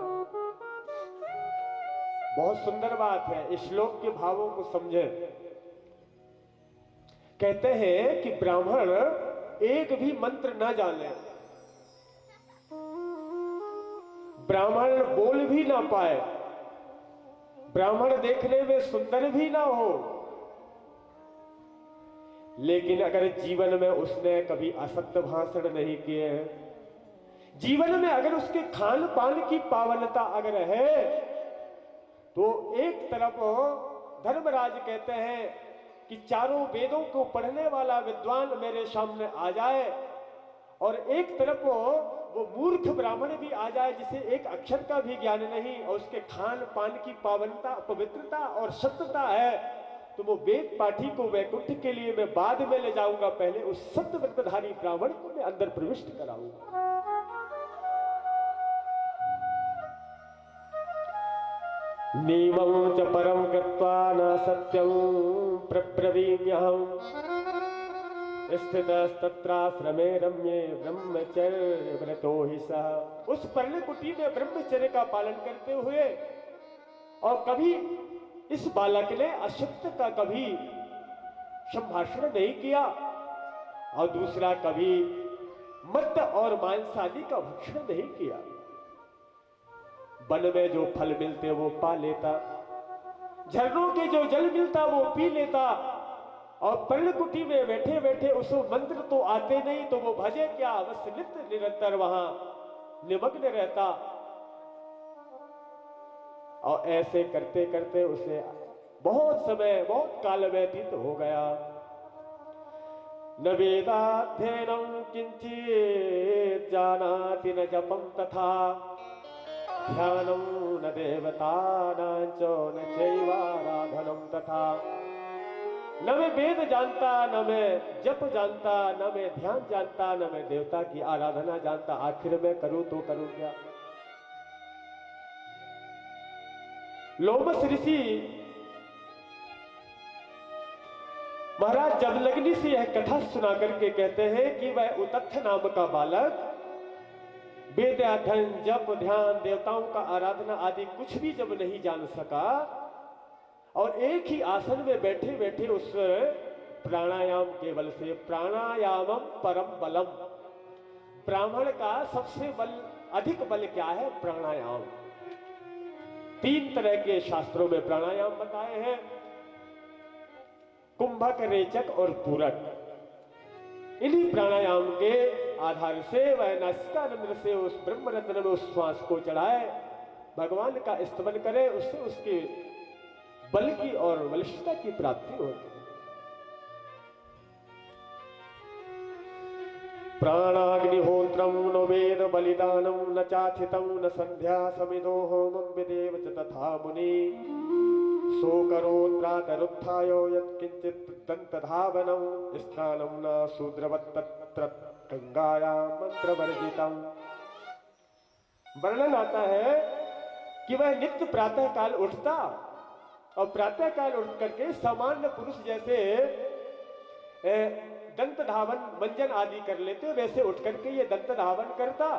Speaker 2: बहुत सुंदर बात है, इस श्लोक के भावों को समझे। कहते हैं कि ब्राह्मण एक भी मंत्र ना जाने, ब्राह्मण बोल भी ना पाए, ब्राह्मण देखने में सुंदर भी ना हो, लेकिन अगर जीवन में उसने कभी असत्य भाषण नहीं किए, जीवन में अगर उसके खान पान की पावनता अगर है, तो एक तरफ धर्मराज कहते हैं कि चारों वेदों को पढ़ने वाला विद्वान मेरे सामने आ जाए और एक तरफ वो मूर्ख ब्राह्मण भी आ जाए जिसे एक अक्षर का भी ज्ञान नहीं और उसके खान पान की पावनता, पवित्रता और सत्यता है, तो वो वेद पाठी को वैकुंठ के लिए मैं बाद में ले जाऊंगा, पहले उस सत्य व्रतधारी ब्राह्मण को मैं अंदर प्रविष्ट कराऊंगा। नीमं च परम कृत्वा न सत्यं प्रब्रवीम्यहं स्थितस्तत्राश्रमे रम्ये ब्रह्मचर्यव्रतो हि सः। उस पर्णकुटी में ब्रह्मचर्य का पालन करते हुए, और कभी इस बालक ने असत्य का कभी संभाषण नहीं किया और दूसरा कभी मद्य और मांस आदि का भक्षण नहीं किया। वन में जो फल मिलते वो पा लेता, झरनों के जो जल मिलता वो पी लेता, और पर्णकुटी में बैठे बैठे उसको मंत्र तो आते नहीं तो वो भजे क्या, बस नित्य निरंतर वहां निमग्न रहता। और ऐसे करते करते उसे बहुत समय, बहुत काल व्यतीत हो गया। न वेदाध्ययनं किंचित् जानाति न जपं तथा ध्यानं न देवतानां च न चैवाराधनं तथा। न मैं वेद जानता, न मैं जप जानता, न मैं ध्यान जानता, न मैं देवता की आराधना जानता, आखिर में करूं तो करूं क्या। लोमस ऋषि महाराज जमदग्नि से यह कथा सुना करके कहते हैं कि वह उतत्थ नाम का बालक वेद अध्ययन, जप, ध्यान, देवताओं का आराधना आदि कुछ भी जब नहीं जान सका और एक ही आसन में बैठे बैठे उस प्राणायाम के बल से, प्राणायामम परम बलम, ब्राह्मण का सबसे अधिक बल क्या है, प्राणायाम। 3 तरह के शास्त्रों में प्राणायाम बताए हैं, कुंभक, रेचक और पूरक। इन्हीं प्राणायाम के आधार से वह नासिकानंद से उस ब्रह्म रत्न में उस श्वास को चढ़ाए, भगवान का स्तमन करे, उससे उसके बल की और बलिष्ठता की प्राप्ति होती है। प्राणाग्निहोत्रम न वेद बलिदानम न चाथितम न संध्या समिदो होमम विदेव च तथा मुनि सोकरोत्रातरुत्थाय यत्किंचित् दन्तधावनं स्नानं न शूद्रवत्तत्र गंगायां मंत्रवर्जितम्। वर्णन आता है कि वह नित्य प्रातः काल उठता और प्रातः काल उठ करके सामान्य पुरुष जैसे दंत धावन मंजन आदि कर लेते, वैसे उठ करके ये दंत धावन करता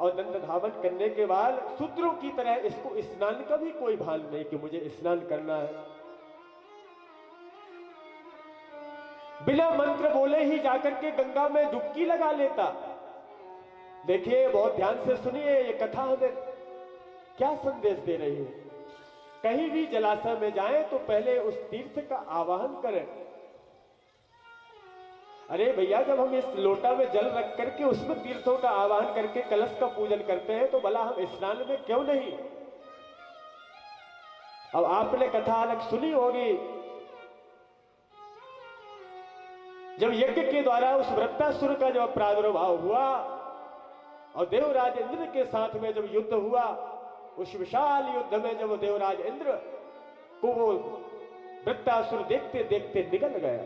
Speaker 2: और दंत धावन करने के बाद शूद्रों की तरह इसको स्नान का भी कोई भान नहीं कि मुझे स्नान करना है। बिना मंत्र बोले ही जाकर के गंगा में डुबकी लगा लेता। देखिए, बहुत ध्यान से सुनिए, ये कथा हमें क्या संदेश दे रही है। कहीं भी जलाशय में जाएं तो पहले उस तीर्थ का आवाहन करें। अरे भैया, जब हम इस लोटा में जल रख करके उसमें तीर्थों का आवाहन करके कलश का पूजन करते हैं तो भला हम स्नान में क्यों नहीं। अब आपने कथा अलग सुनी होगी, जब यज्ञ के द्वारा उस वृत्तासुर का जब प्रादुर्भाव हुआ और देवराज इंद्र के साथ में जब युद्ध हुआ, उस विशाल युद्ध में जब देवराज इंद्र को वो वृत्तासुर देखते देखते निकल गया।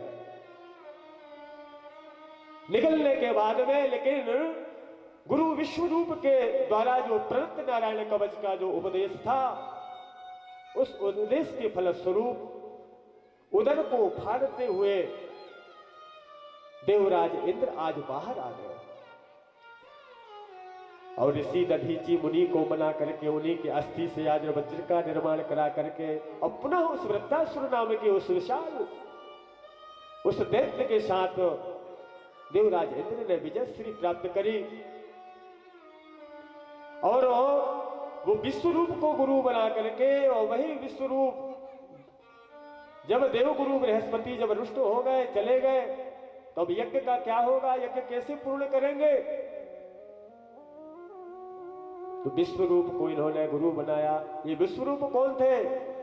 Speaker 2: निकलने के बाद में लेकिन गुरु विश्वरूप के द्वारा जो प्रदत्त नारायण कवच का जो उपदेश था, उस उपदेश के फलस्वरूप उदर को फाड़ते हुए देवराज इंद्र आज बाहर आ गए और ऋषि दधीची मुनि को बना करके उन्हीं के अस्थि से आज वज्र का निर्माण करा करके और पुनः उस वृत्तासुर नाम के उस विशाल उस दैत्य के साथ देवराज इंद्र ने विजय श्री प्राप्त करी और वो विश्वरूप को गुरु बना करके, और वही विश्वरूप जब देवगुरु बृहस्पति जब रुष्ट हो गए, चले गए, तो अब यज्ञ का क्या होगा, यज्ञ कैसे पूर्ण करेंगे। तो विश्वरूप को इन्होंने गुरु बनाया। ये विश्वरूप कौन थे?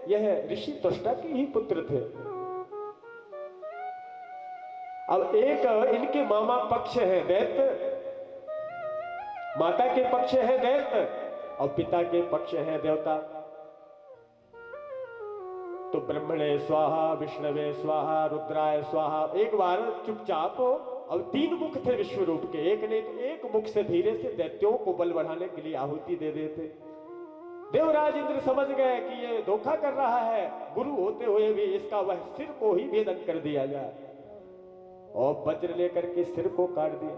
Speaker 2: यह ऋषि त्वष्टा के ही पुत्र थे। अब एक इनके मामा पक्ष है दैत्य, माता के पक्ष है दैत्य और पिता के पक्ष है देवता। तो ब्रह्मणे स्वाहा, विष्णवे स्वाहा, रुद्राय स्वाहा। एक बार चुपचाप, अब 3 मुख थे विश्वरूप के, एक नहीं तो एक मुख से धीरे से दैत्यों को बल बढ़ाने के लिए आहुति दे देते। देवराज इंद्र समझ गए कि ये धोखा कर रहा है, गुरु होते हुए भी इसका वह सिर को ही भेदन कर दिया जाए, और वज्र लेकर के सिर को काट दिया।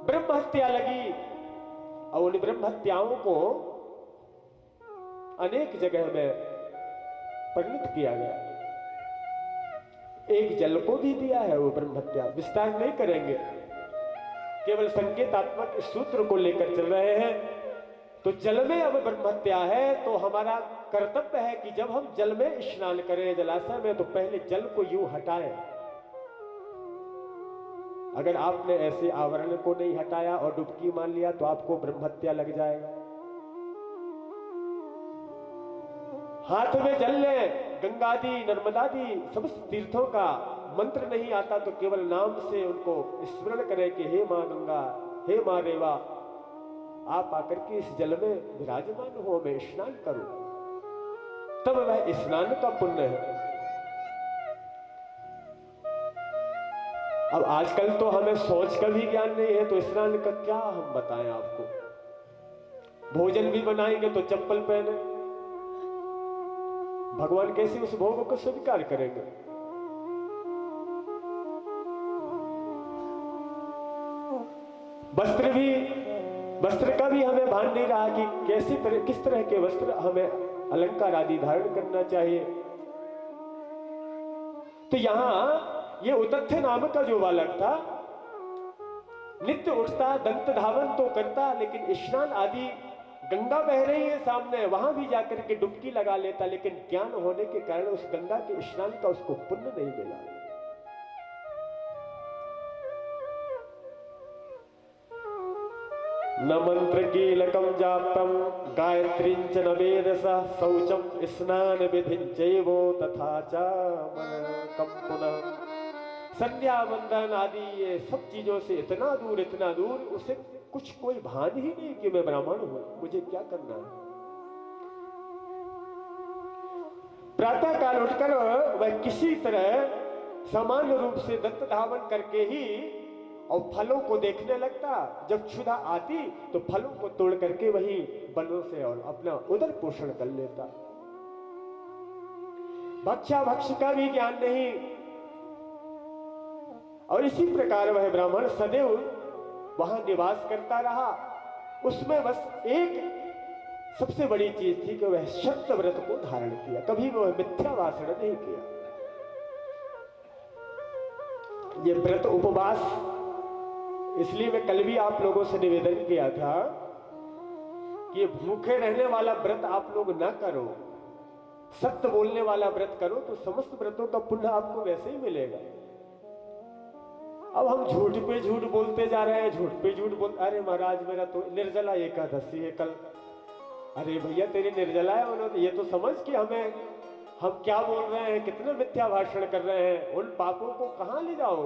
Speaker 2: ब्रह्म हत्या लगी और उन ब्रह्म हत्याओं को अनेक जगह में परिणत किया गया। एक जल को भी दिया है वो ब्रह्म हत्या, विस्तार नहीं करेंगे, केवल संकेतात्मक सूत्र को लेकर चल रहे हैं। तो जल में अब ब्रह्म हत्या है, तो हमारा कर्तव्य है कि जब हम जल में स्नान करें जलाशय में, तो पहले जल को यूं हटाएं। अगर आपने ऐसे आवरण को नहीं हटाया और डुबकी मार लिया तो आपको ब्रह्म हत्या लग जाएगा। हाथ में जल ले, गंगादि नर्मदादि सब तीर्थों का मंत्र नहीं आता तो केवल नाम से उनको स्मरण करें कि हे मां गंगा, हे मां रेवा, आप आकर के इस जल में विराजमान हो, मैं स्नान करूं, तब वह स्नान का पुण्य है। अब आजकल तो हमें सोच का भी ज्ञान नहीं है, तो स्नान का क्या हम बताएं आपको। भोजन भी बनाएंगे तो चप्पल पहने, भगवान कैसे उस भोग को स्वीकार करेंगे। वस्त्र का भी हमें भान नहीं रहा कि किस तरह के वस्त्र हमें अलंकार आदि धारण करना चाहिए। तो यहां ये उतथ्य नाम का जो बालक था, नित्य उठता, दंत धावन तो करता, लेकिन स्नान आदि गंगा बह रही है सामने, वहां भी जाकर के डुबकी लगा लेता, लेकिन ज्ञान होने के कारण उस गंगा के स्नान का उसको पुण्य नहीं मिला। न मंत्र कीलकम जापम गायत्रींच न वेदसा शौचम स्नान विधिंचैवो तथा च मनकम पुनः। संध्या वंदन आदि ये सब चीजों से इतना दूर, उसे कुछ कोई भान ही नहीं कि मैं ब्राह्मण हूं, मुझे क्या करना है। प्रातः काल उठकर वह किसी तरह सामान्य रूप से दंत धावन करके ही और फलों को देखने लगता। जब क्षुधा आती तो फलों को तोड़ करके वही बनों से और अपना उदर पोषण कर लेता। भक्षा भक्ष का भी ज्ञान नहीं। और इसी प्रकार वह ब्राह्मण सदैव वहां निवास करता रहा। उसमें बस एक सबसे बड़ी चीज थी कि वह सत्य व्रत को धारण किया, कभी वह मिथ्या भाषण नहीं किया। ये व्रत उपवास, इसलिए मैं कल भी आप लोगों से निवेदन किया था कि ये भूखे रहने वाला व्रत आप लोग ना करो, सत्य बोलने वाला व्रत करो तो समस्त व्रतों का पुण्य आपको वैसे ही मिलेगा। अब हम झूठ पे झूठ बोलते जा रहे हैं, झूठ पे झूठ बोल, अरे महाराज मेरा तो निर्जला एकादशी है कल। अरे भैया तेरी निर्जला है, उन्होंने ये तो समझ कि हम क्या बोल रहे हैं, कितने मिथ्या भाषण कर रहे हैं, उन पापों को कहां ले जाओ।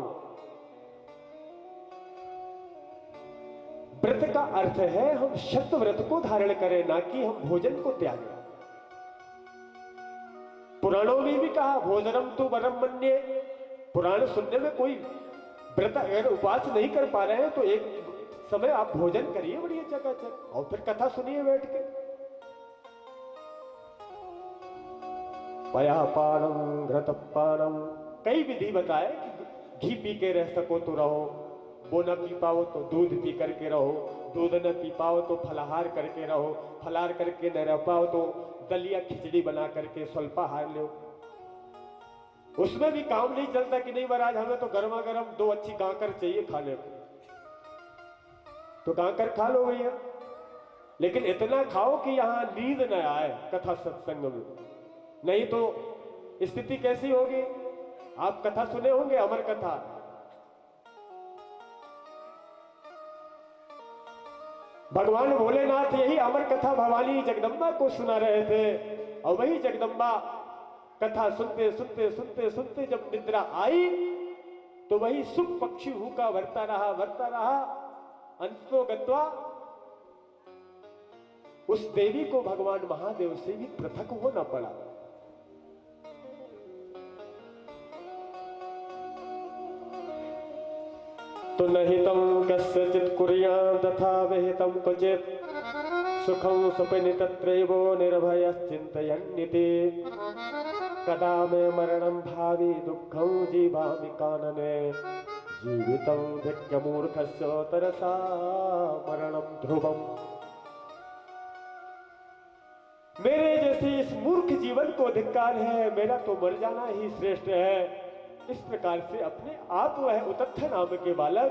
Speaker 2: व्रत का अर्थ है हम सत्य व्रत को धारण करें, ना कि हम भोजन को त्यागें। पुराणों में भी कहा भोजनम तो वरम मन्ये। पुराण सुनने में कोई व्रत अगर उपवास नहीं कर पा रहे हैं तो एक समय आप भोजन करिए बढ़िया चकाचक और फिर कथा सुनिए बैठ के। पयापानम घृतपानम, कई विधि बताए कि घी पी के रह सको तो रहो, वो न पी पाओ तो दूध पी करके रहो, दूध न पी पाओ तो फलाहार करके रहो, फलाहार करके न रह पाओ तो दलिया खिचड़ी बना करके स्वल्पाहार लो। उसमें भी काम नहीं चलता कि नहीं महाराज हमें तो गर्मा गर्म 2 अच्छी गांकर चाहिए खाने को, तो गांकर खा लो भैया, लेकिन इतना खाओ कि यहां नींद न आए कथा सत्संग में, नहीं तो स्थिति कैसी होगी। आप कथा सुने होंगे, अमर कथा, भगवान भोलेनाथ यही अमर कथा भवानी जगदम्बा को सुना रहे थे। और वही जगदम्बा कथा सुनते सुनते सुनते सुनते जब निद्रा आई तो वही सुख पक्षी हुका भरता रहा। अंतो गत्वा उस देवी को भगवान महादेव से भी पृथक होना पड़ा। तो नहितं कस्यचित् कुर्यां तथा विहितं क्वचित् सुखं स्वप्ने तत्रैव निर्भयश्चिन्तयन्निति कदा मे मरणं भावि दुःखं जीवामि कानने जीवितं धिक्यमूर्खस्य तरसा मरणं ध्रुवम्। मेरे जैसे इस मूर्ख जीवन को धिक्कार है, मेरा तो मर जाना ही श्रेष्ठ है। इस प्रकार से अपने आप वह उतत्थ नाम के बालक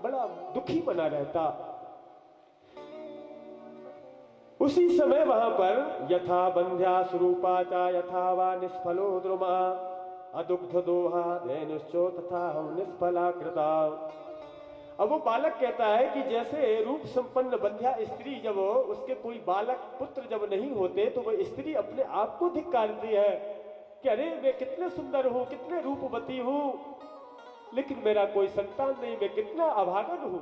Speaker 2: बड़ा दुखी बना रहता। उसी समय वहां पर यथा बंध्या स्वरूपा चा यथा वा निष्फलो द्रुमा अदुग्ध दोहा धेनुश्चो तथा हम निष्फला कृता। अब वो बालक कहता है कि जैसे रूप संपन्न बंध्या स्त्री जब उसके कोई बालक पुत्र जब नहीं होते तो वह स्त्री अपने आप को धिक्कारती है कि अरे मैं कितने सुंदर हूं, कितने रूपवती हूं, लेकिन मेरा कोई संतान नहीं, मैं कितना अभागन हूं।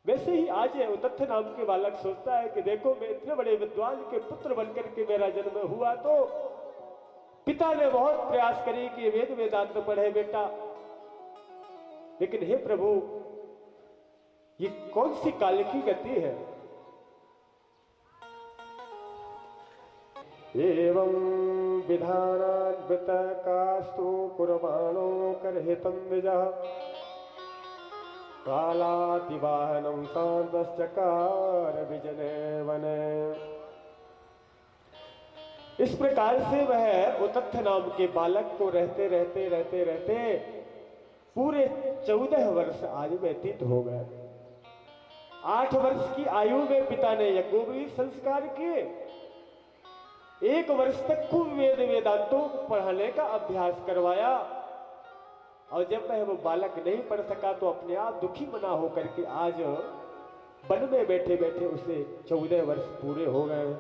Speaker 2: वैसे ही आज है उतत्थ नाम के बालक सोचता है कि देखो मैं इतने बड़े विद्वान के पुत्र बनकर के मेरा जन्म हुआ, तो पिता ने बहुत प्रयास करे कि वेद वेदांत पढ़े बेटा, लेकिन हे प्रभु ये कौन सी काल की गति है। एवं विधानाद्वृत कास्तु कुर्वाणो करहितं विजः कालातिवाहनं शान्तश्चकार विजने वने। इस प्रकार से वह उतत्थ नाम के बालक को रहते रहते पूरे 14 वर्ष आज व्यतीत हो गए। 8 वर्ष की आयु में पिता ने यज्ञोपवीत संस्कार किए, 1 वर्ष तक खूब वेद वेदांतों को पढ़ाने का अभ्यास करवाया, और जब वह वो बालक नहीं पढ़ सका तो अपने आप दुखी मना होकर के आज वन में बैठे बैठे उसे 14 वर्ष पूरे हो गए।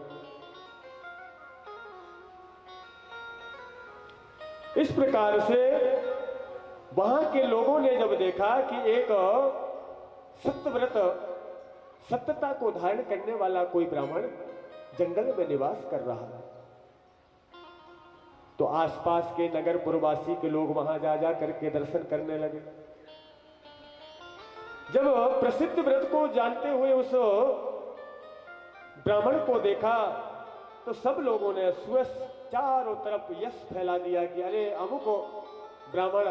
Speaker 2: इस प्रकार से वहां के लोगों ने जब देखा कि एक सत्यव्रत सत्यता को धारण करने वाला कोई ब्राह्मण जंगल में निवास कर रहा है, तो आसपास के नगर पुरवासी के लोग वहां जा जा करके दर्शन करने लगे। जब प्रसिद्ध व्रत को जानते हुए उस ब्राह्मण को देखा तो सब लोगों ने सुयश चारों तरफ यश फैला दिया कि अरे अमुक ब्राह्मण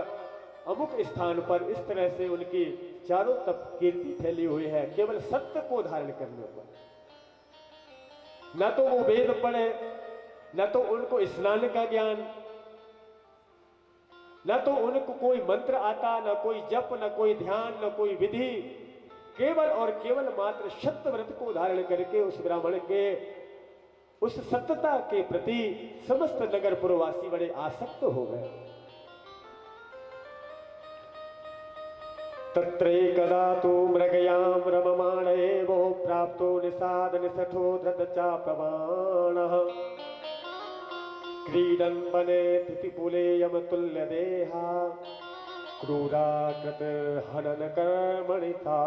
Speaker 2: अमुक स्थान पर इस तरह से उनकी चारों तरफ कीर्ति फैली हुई है केवल सत्य को धारण करने पर। न तो वो वेद पढ़े, न तो उनको स्नान का ज्ञान, न तो उनको कोई मंत्र आता, न कोई जप, न कोई ध्यान, न कोई विधि, केवल और केवल मात्र सत्य व्रत को धारण करके उस ब्राह्मण के उस सत्यता के प्रति समस्त नगर पुरवासी बड़े आसक्त हो गए। तत्रैकदा तु मृगयां रममाणे वो प्राप्तो निषाद निषठो धृत चापमानः क्रीडन् वने तितिपुले यमतुल्य देहा क्रूराकृत हनन कर्मणिता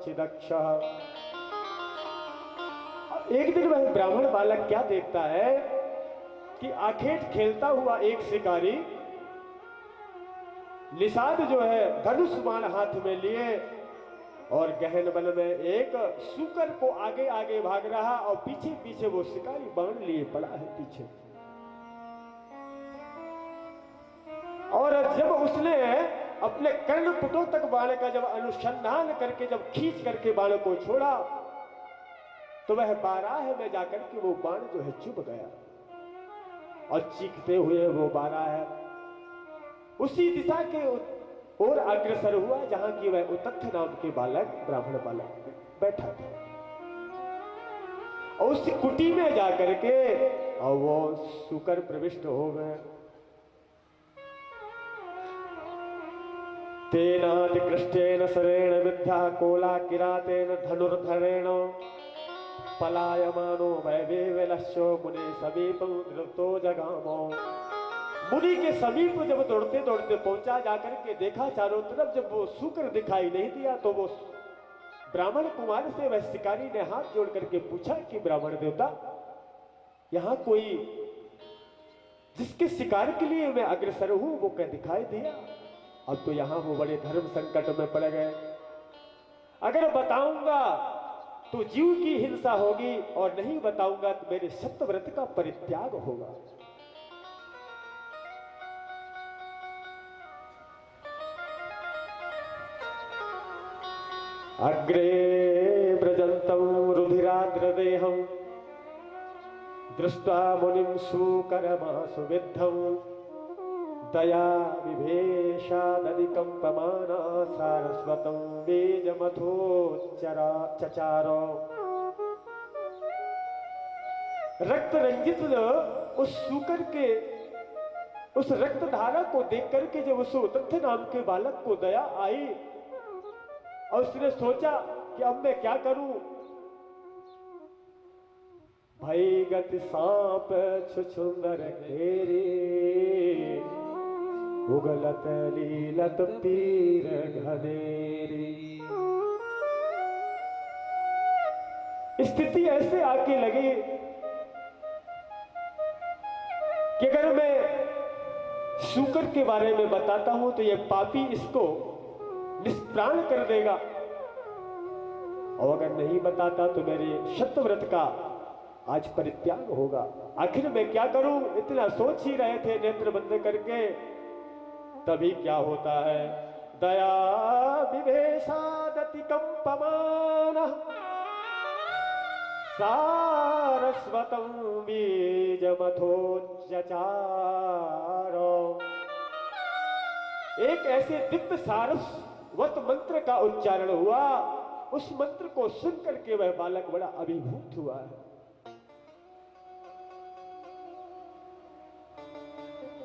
Speaker 2: चिदक्षः। एक दिन वह ब्राह्मण बालक क्या देखता है कि आखेट खेलता हुआ एक शिकारी निषाद जो है धनुष बाण हाथ में लिए और गहन वन में एक सूकर को आगे आगे भाग रहा और पीछे पीछे वो शिकारी बाण लिए पड़ा है पीछे। और जब उसने अपने कर्णपुटों तक बाण का जब अनुसंधान करके जब खींच करके बाण को छोड़ा तो वह बाराह में जाकर के वो बाण जो है चुभ गया और चीखते हुए वो बाराह उसी दिशा के ओर अग्रसर हुआ जहां की वह उतत्थ नाम के बालक ब्राह्मण बालक बैठा था। और उस कुटी में जाकर के और वो सुकर प्रविष्ट हो गए। तेनातिकृष्टेन शरेण विद्या कोला किरातेन धनुर्धरेण पलायमानो वैवेवलश्यो मुनि समीपं द्रुतो जगामो। मुनि के समीप जब दौड़ते दौड़ते पहुंचा, जाकर के देखा चारों तरफ, जब वो सूकर दिखाई नहीं दिया तो वो ब्राह्मण कुमार से वह शिकारी ने हाथ जोड़ करके पूछा कि ब्राह्मण देवता, यहां कोई जिसके शिकार के लिए मैं अग्रसर हूं वो क्या दिखाई दिया? अब तो यहां वो बड़े धर्म संकट में पड़ गए। अगर बताऊंगा तो जीव की हिंसा होगी और नहीं बताऊंगा तो मेरे सत्य व्रत का परित्याग होगा। अग्रे व्रजन्तं रुधिराद्रदेहं दृष्ट्वा मुनिं सूकरमासुविद्धं दया विभेषादधिकम्पमाना सारस्वतं बीजमथोच्चचारो। रक्त रंजित उस सूकर के उस रक्त धारा को देख करके जब उस उतत्थ नाम के बालक को दया आई और उसने सोचा कि अब मैं क्या करूं। भई गति सांप छुछुंदर घेरी उगलत लीलत पीर घनेरी। स्थिति ऐसे आके लगी कि अगर मैं सूकर के बारे में बताता हूं तो ये पापी इसको निष्प्राण कर देगा, और अगर नहीं बताता तो मेरे सत्यव्रत का आज परित्याग होगा। आखिर मैं क्या करूं? इतना सोच ही रहे थे नेत्र बंद करके, तभी क्या होता है, दया विभेषादति कंपमान सारस्वतं बीजमथोच्चचारो। एक ऐसे दिव्य सारस्वत मंत्र का उच्चारण हुआ, उस मंत्र को सुन करके वह बालक बड़ा अभिभूत हुआ है।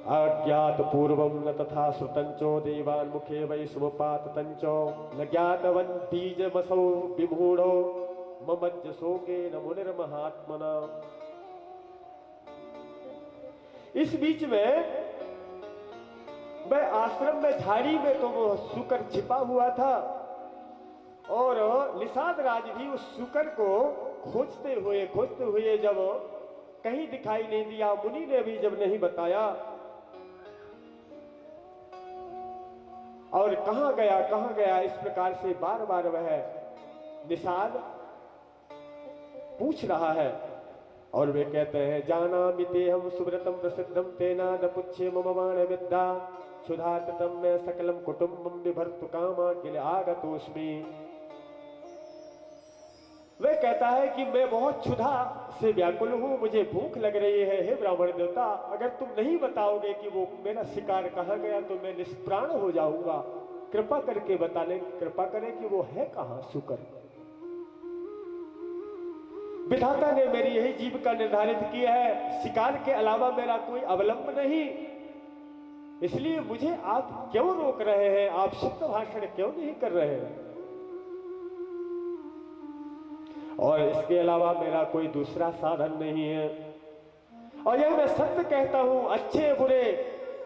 Speaker 2: अज्ञात पूर्वं न तथा श्रुतंचो देवान् मुखे वै सुमुपाततंचो न ज्ञातवन् बीजमसौ विमूढो ममज्ज शोकेन मुनिर्महात्मना। इस बीच में वह आश्रम में झाड़ी में तो वो सूकर छिपा हुआ था और निषाद राज भी उस सूकर को खोजते हुए जब कहीं दिखाई नहीं दिया। मुनि ने भी जब नहीं बताया, और कहां गया, इस प्रकार से बार बार वह निषाद पूछ रहा है। और वे कहते हैं, जाना मिते हम सुव्रतम प्रसिद्धम तेना न पुच्छे मम मान विद्या क्षुधातम में सकलम कुटुंबम विभर्तु कामा किल आगतोस्मि। वे कहता है कि मैं बहुत क्षुधा से व्याकुल हूं, मुझे भूख लग रही है। हे ब्राह्मण देवता, अगर तुम नहीं बताओगे कि वो मेरा शिकार कहां गया तो मैं निष्प्राण हो जाऊंगा। कृपा करके बताने, कृपा करें कि वो है कहां शुकर। विधाता ने मेरी यही जीविका निर्धारित की है, शिकार के अलावा मेरा कोई अवलंब नहीं, इसलिए मुझे आप क्यों रोक रहे हैं, आप शुद्ध भाषण क्यों नहीं कर रहे हैं। और इसके अलावा मेरा कोई दूसरा साधन नहीं है। और यह मैं सत्य कहता हूं, अच्छे बुरे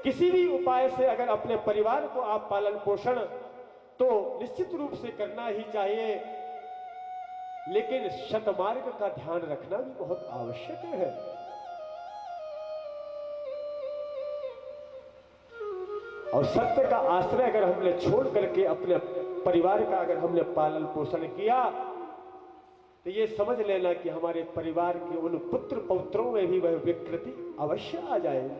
Speaker 2: किसी भी उपाय से अगर अपने परिवार को आप पालन पोषण तो निश्चित रूप से करना ही चाहिए, लेकिन शतमार्ग का ध्यान रखना भी बहुत आवश्यक है। और सत्य का आश्रय अगर हमने छोड़ करके अपने परिवार का अगर हमने पालन पोषण किया तो ये समझ लेना कि हमारे परिवार के उन पुत्र पौत्रों में भी वह विकृति अवश्य आ जाएगी।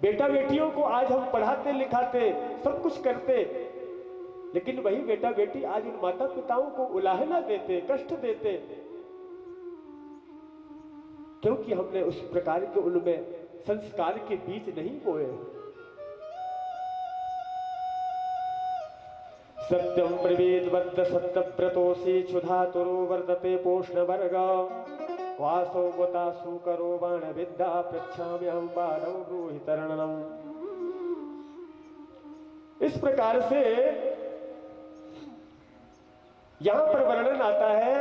Speaker 2: बेटा बेटियों को आज हम पढ़ाते लिखाते सब कुछ करते, लेकिन वही बेटा बेटी आज इन माता पिताओं को उलाहना देते, कष्ट देते, क्योंकि हमने उस प्रकार के उनमें संस्कार के बीज नहीं बोए। सत्यम ब्रवीद बद्ध सत्यव्रतोसी क्षुधातुरो वर्धते पोषण वर्ग वासो गोता सुकरो बाण विद्या प्रच्छाम्यहं बाणं ब्रूहि तरणनम। इस प्रकार से यहां पर वर्णन आता है,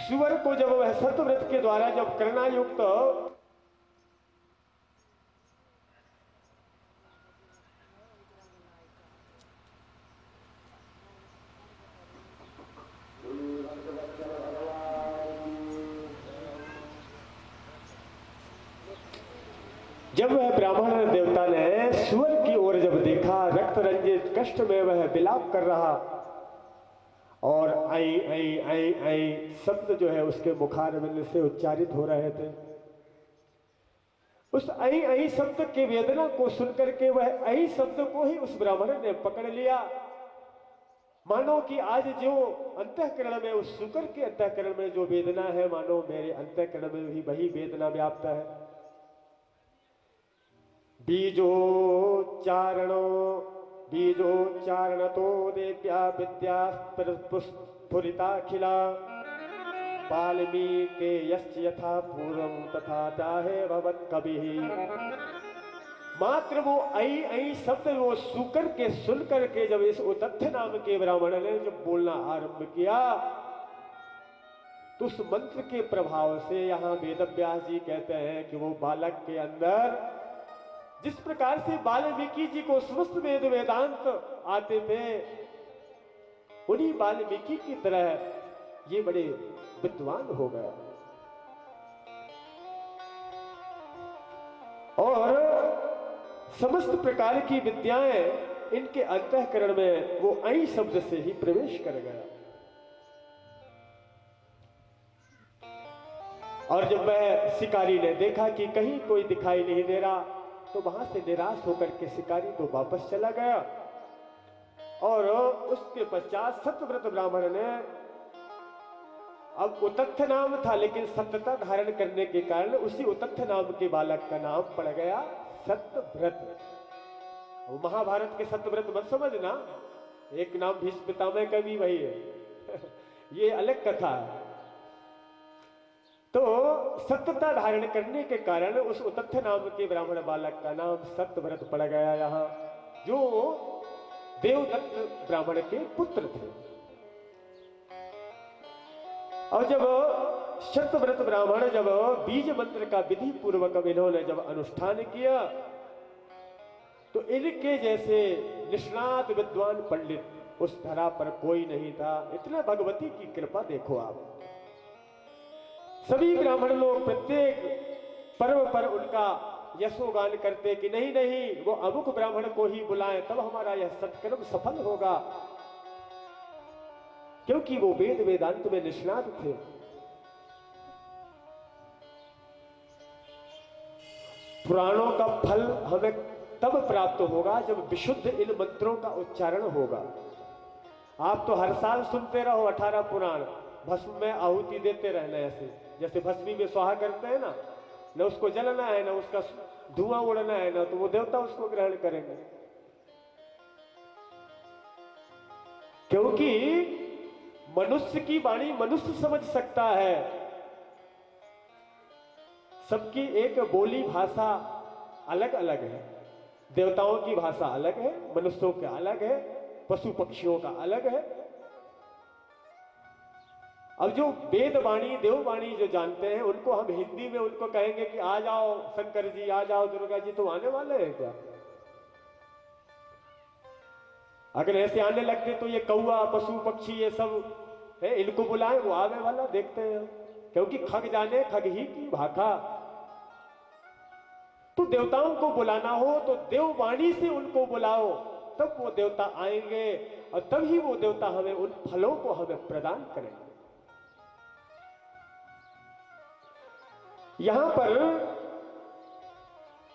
Speaker 2: सुवर को जब वह सत्यव्रत के द्वारा जब करना युक्त जब वह ब्राह्मण देवता ने सुअर की ओर जब देखा, रक्त रंजित कष्ट में वह विलाप कर रहा और आई आई आई आई शब्द जो है उसके मुखारविंद से उच्चारित हो रहे थे। उस आई आई शब्द के वेदना को सुनकर के वह आई शब्द को ही उस ब्राह्मण ने पकड़ लिया, मानो कि आज जो अंतःकरण में, उस शुकर के अंतःकरण में जो वेदना है, मानो मेरे अंतःकरण में भी वही वेदना व्याप्त है। बीजोच्चारण तो देव्या विद्या स्फुरिताखिला वाल्मीके यस्य यथा पूर्वं तथा चाहे भवत् कविः। मात्र वो आई आई शब्द वो सुकर के सुन करके जब इस उतथ्य नाम के ब्राह्मण ने जब बोलना आरंभ किया, तो उस मंत्र के प्रभाव से यहां वेदव्यास जी कहते हैं कि वो बालक के अंदर जिस प्रकार से वाल्मीकि जी को समस्त वेद वेदांत आते थे, उन्हीं वाल्मीकि की तरह ये बड़े विद्वान हो गए और समस्त प्रकार की विद्याएं इनके अंतःकरण में वो आई शब्द से ही प्रवेश कर गया। और जब वह शिकारी ने देखा कि कहीं कोई दिखाई नहीं दे रहा, तो वहां से निराश होकर के शिकारी तो वापस चला गया। और उसके पश्चात सत्यव्रत ब्राह्मण ने, अब उतथ्य नाम था लेकिन सत्यता धारण करने के कारण उसी उतथ्य नाम के बालक का नाम पड़ गया सत्यव्रत। वो महाभारत के सत्यव्रत मत समझना, एक नाम भीष्म पितामह का भी वही है ये अलग कथा है। तो सत्यता धारण करने के कारण उस उतथ्य नाम के ब्राह्मण बालक का नाम सत्यव्रत पड़ गया यहाँ, जो देवदत्त ब्राह्मण के पुत्र थे। और जब सत्यव्रत ब्राह्मण जब बीज मंत्र का विधि पूर्वक इन्होंने जब अनुष्ठान किया, तो इनके जैसे निष्णात विद्वान पंडित उस धरा पर कोई नहीं था। इतना भगवती की कृपा देखो आप। सभी ब्राह्मण लोग प्रत्येक पर्व पर उनका यशोगान करते कि नहीं नहीं, वो अमुक ब्राह्मण को ही बुलाएं, तब हमारा यह सत्कर्म सफल होगा, क्योंकि वो वेद वेदांत में निष्णात थे। पुराणों का फल हमें तब प्राप्त होगा जब विशुद्ध इन मंत्रों का उच्चारण होगा। आप तो हर साल सुनते रहो 18 पुराण, भस्म में आहुति देते रहना। ऐसे जैसे भस्मी में स्वाहा करते हैं ना, न उसको जलना है, न उसका धुआं उड़ना है, ना तो वो देवता उसको ग्रहण करेंगे। क्योंकि मनुष्य की वाणी मनुष्य समझ सकता है। सबकी एक बोली भाषा अलग अलग है। देवताओं की भाषा अलग है, मनुष्यों का अलग है, पशु पक्षियों का अलग है। अब जो वेद वाणी देववाणी जो जानते हैं, उनको हम हिंदी में उनको कहेंगे कि आ जाओ शंकर जी, आ जाओ दुर्गा जी, तो आने वाले हैं क्या? अगर ऐसे आने लगते तो ये कौआ पशु पक्षी ये सब है, इनको बुलाए, वो आने वाला देखते हैं। क्योंकि खग जाने खग ही की भाखा। तो देवताओं को बुलाना हो तो देववाणी से उनको बुलाओ, तब वो देवता आएंगे और तभी वो देवता हमें उन फलों को हमें प्रदान करेंगे। यहां पर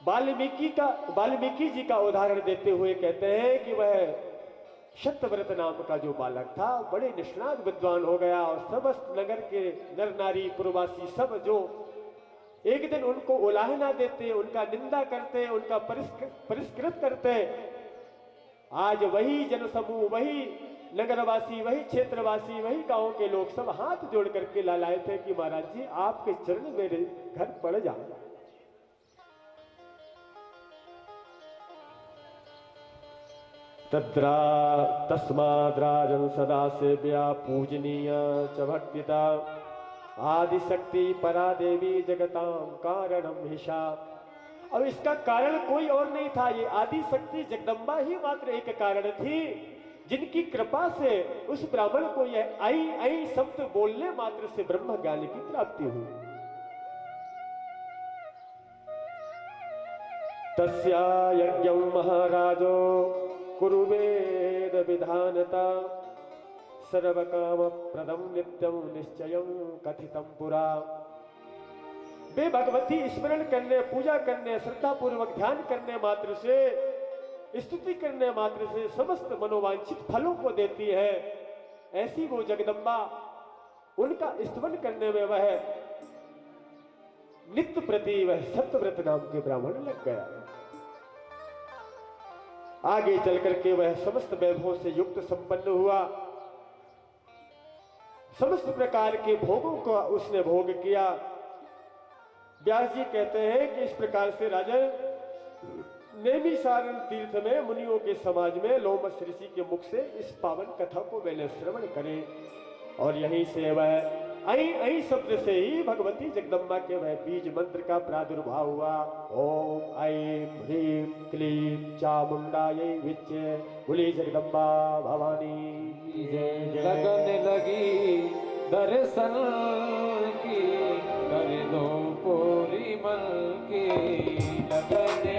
Speaker 2: वाल्मीकि जी का उदाहरण देते हुए कहते हैं कि वह सत्यव्रत नाम का जो बालक था, बड़े निष्णात विद्वान हो गया और समस्त नगर के नर नारी पुरवासी सब जो एक दिन उनको उलाहना देते, उनका निंदा करते, उनका परिष्कृत करते, आज वही जनसमूह, वही नगरवासी, वही क्षेत्रवासी, वही गांव के लोग सब हाथ जोड़ करके लालाए थे कि महाराज जी आपके चरण मेरे घर पड़ जाए। तस्माद्राजन सदा सेव्या पूजनीय च भक्तिता आदिशक्ति परा देवी जगताम कारणम हिषा। अब इसका कारण कोई और नहीं था, ये आदिशक्ति जगदम्बा ही मात्र एक कारण थी, जिनकी कृपा से उस ब्राह्मण को यह आई आई शब्द बोलने मात्र से ब्रह्म ज्ञान की प्राप्ति हुई। तस्या यज्ञं महाराजो कुरुवेद विधानता सर्वकाम प्रदम नित्यम निश्चयं कथितम पुरा। वे भगवती स्मरण करने, पूजा करने, श्रद्धा पूर्वक ध्यान करने मात्र से, स्तुति करने मात्र से समस्त मनोवांछित फलों को देती है। ऐसी वो जगदम्बा, उनका स्तमन करने में वह नित्य प्रति वह सत्यव्रत नाम के ब्राह्मण लग गया। आगे चल करके वह समस्त वैभव से युक्त संपन्न हुआ, समस्त प्रकार के भोगों को उसने भोग किया। व्यास जी कहते हैं कि इस प्रकार से राजन नैमिषारण्य तीर्थ में मुनियों के समाज में लोमस ऋषि के मुख से इस पावन कथा को मैंने श्रवण करे, और यहीं से वह ऐ शब्द से ही भगवती जगदम्बा के वह बीज मंत्र का प्रादुर्भाव हुआ। ओम ऐं ह्रीं क्लीं चामुंडायै विच्चे बोली जगदम्बा भवानी जय।
Speaker 1: लगन लगी दर्शन की, कर दो पूरी मन की लगन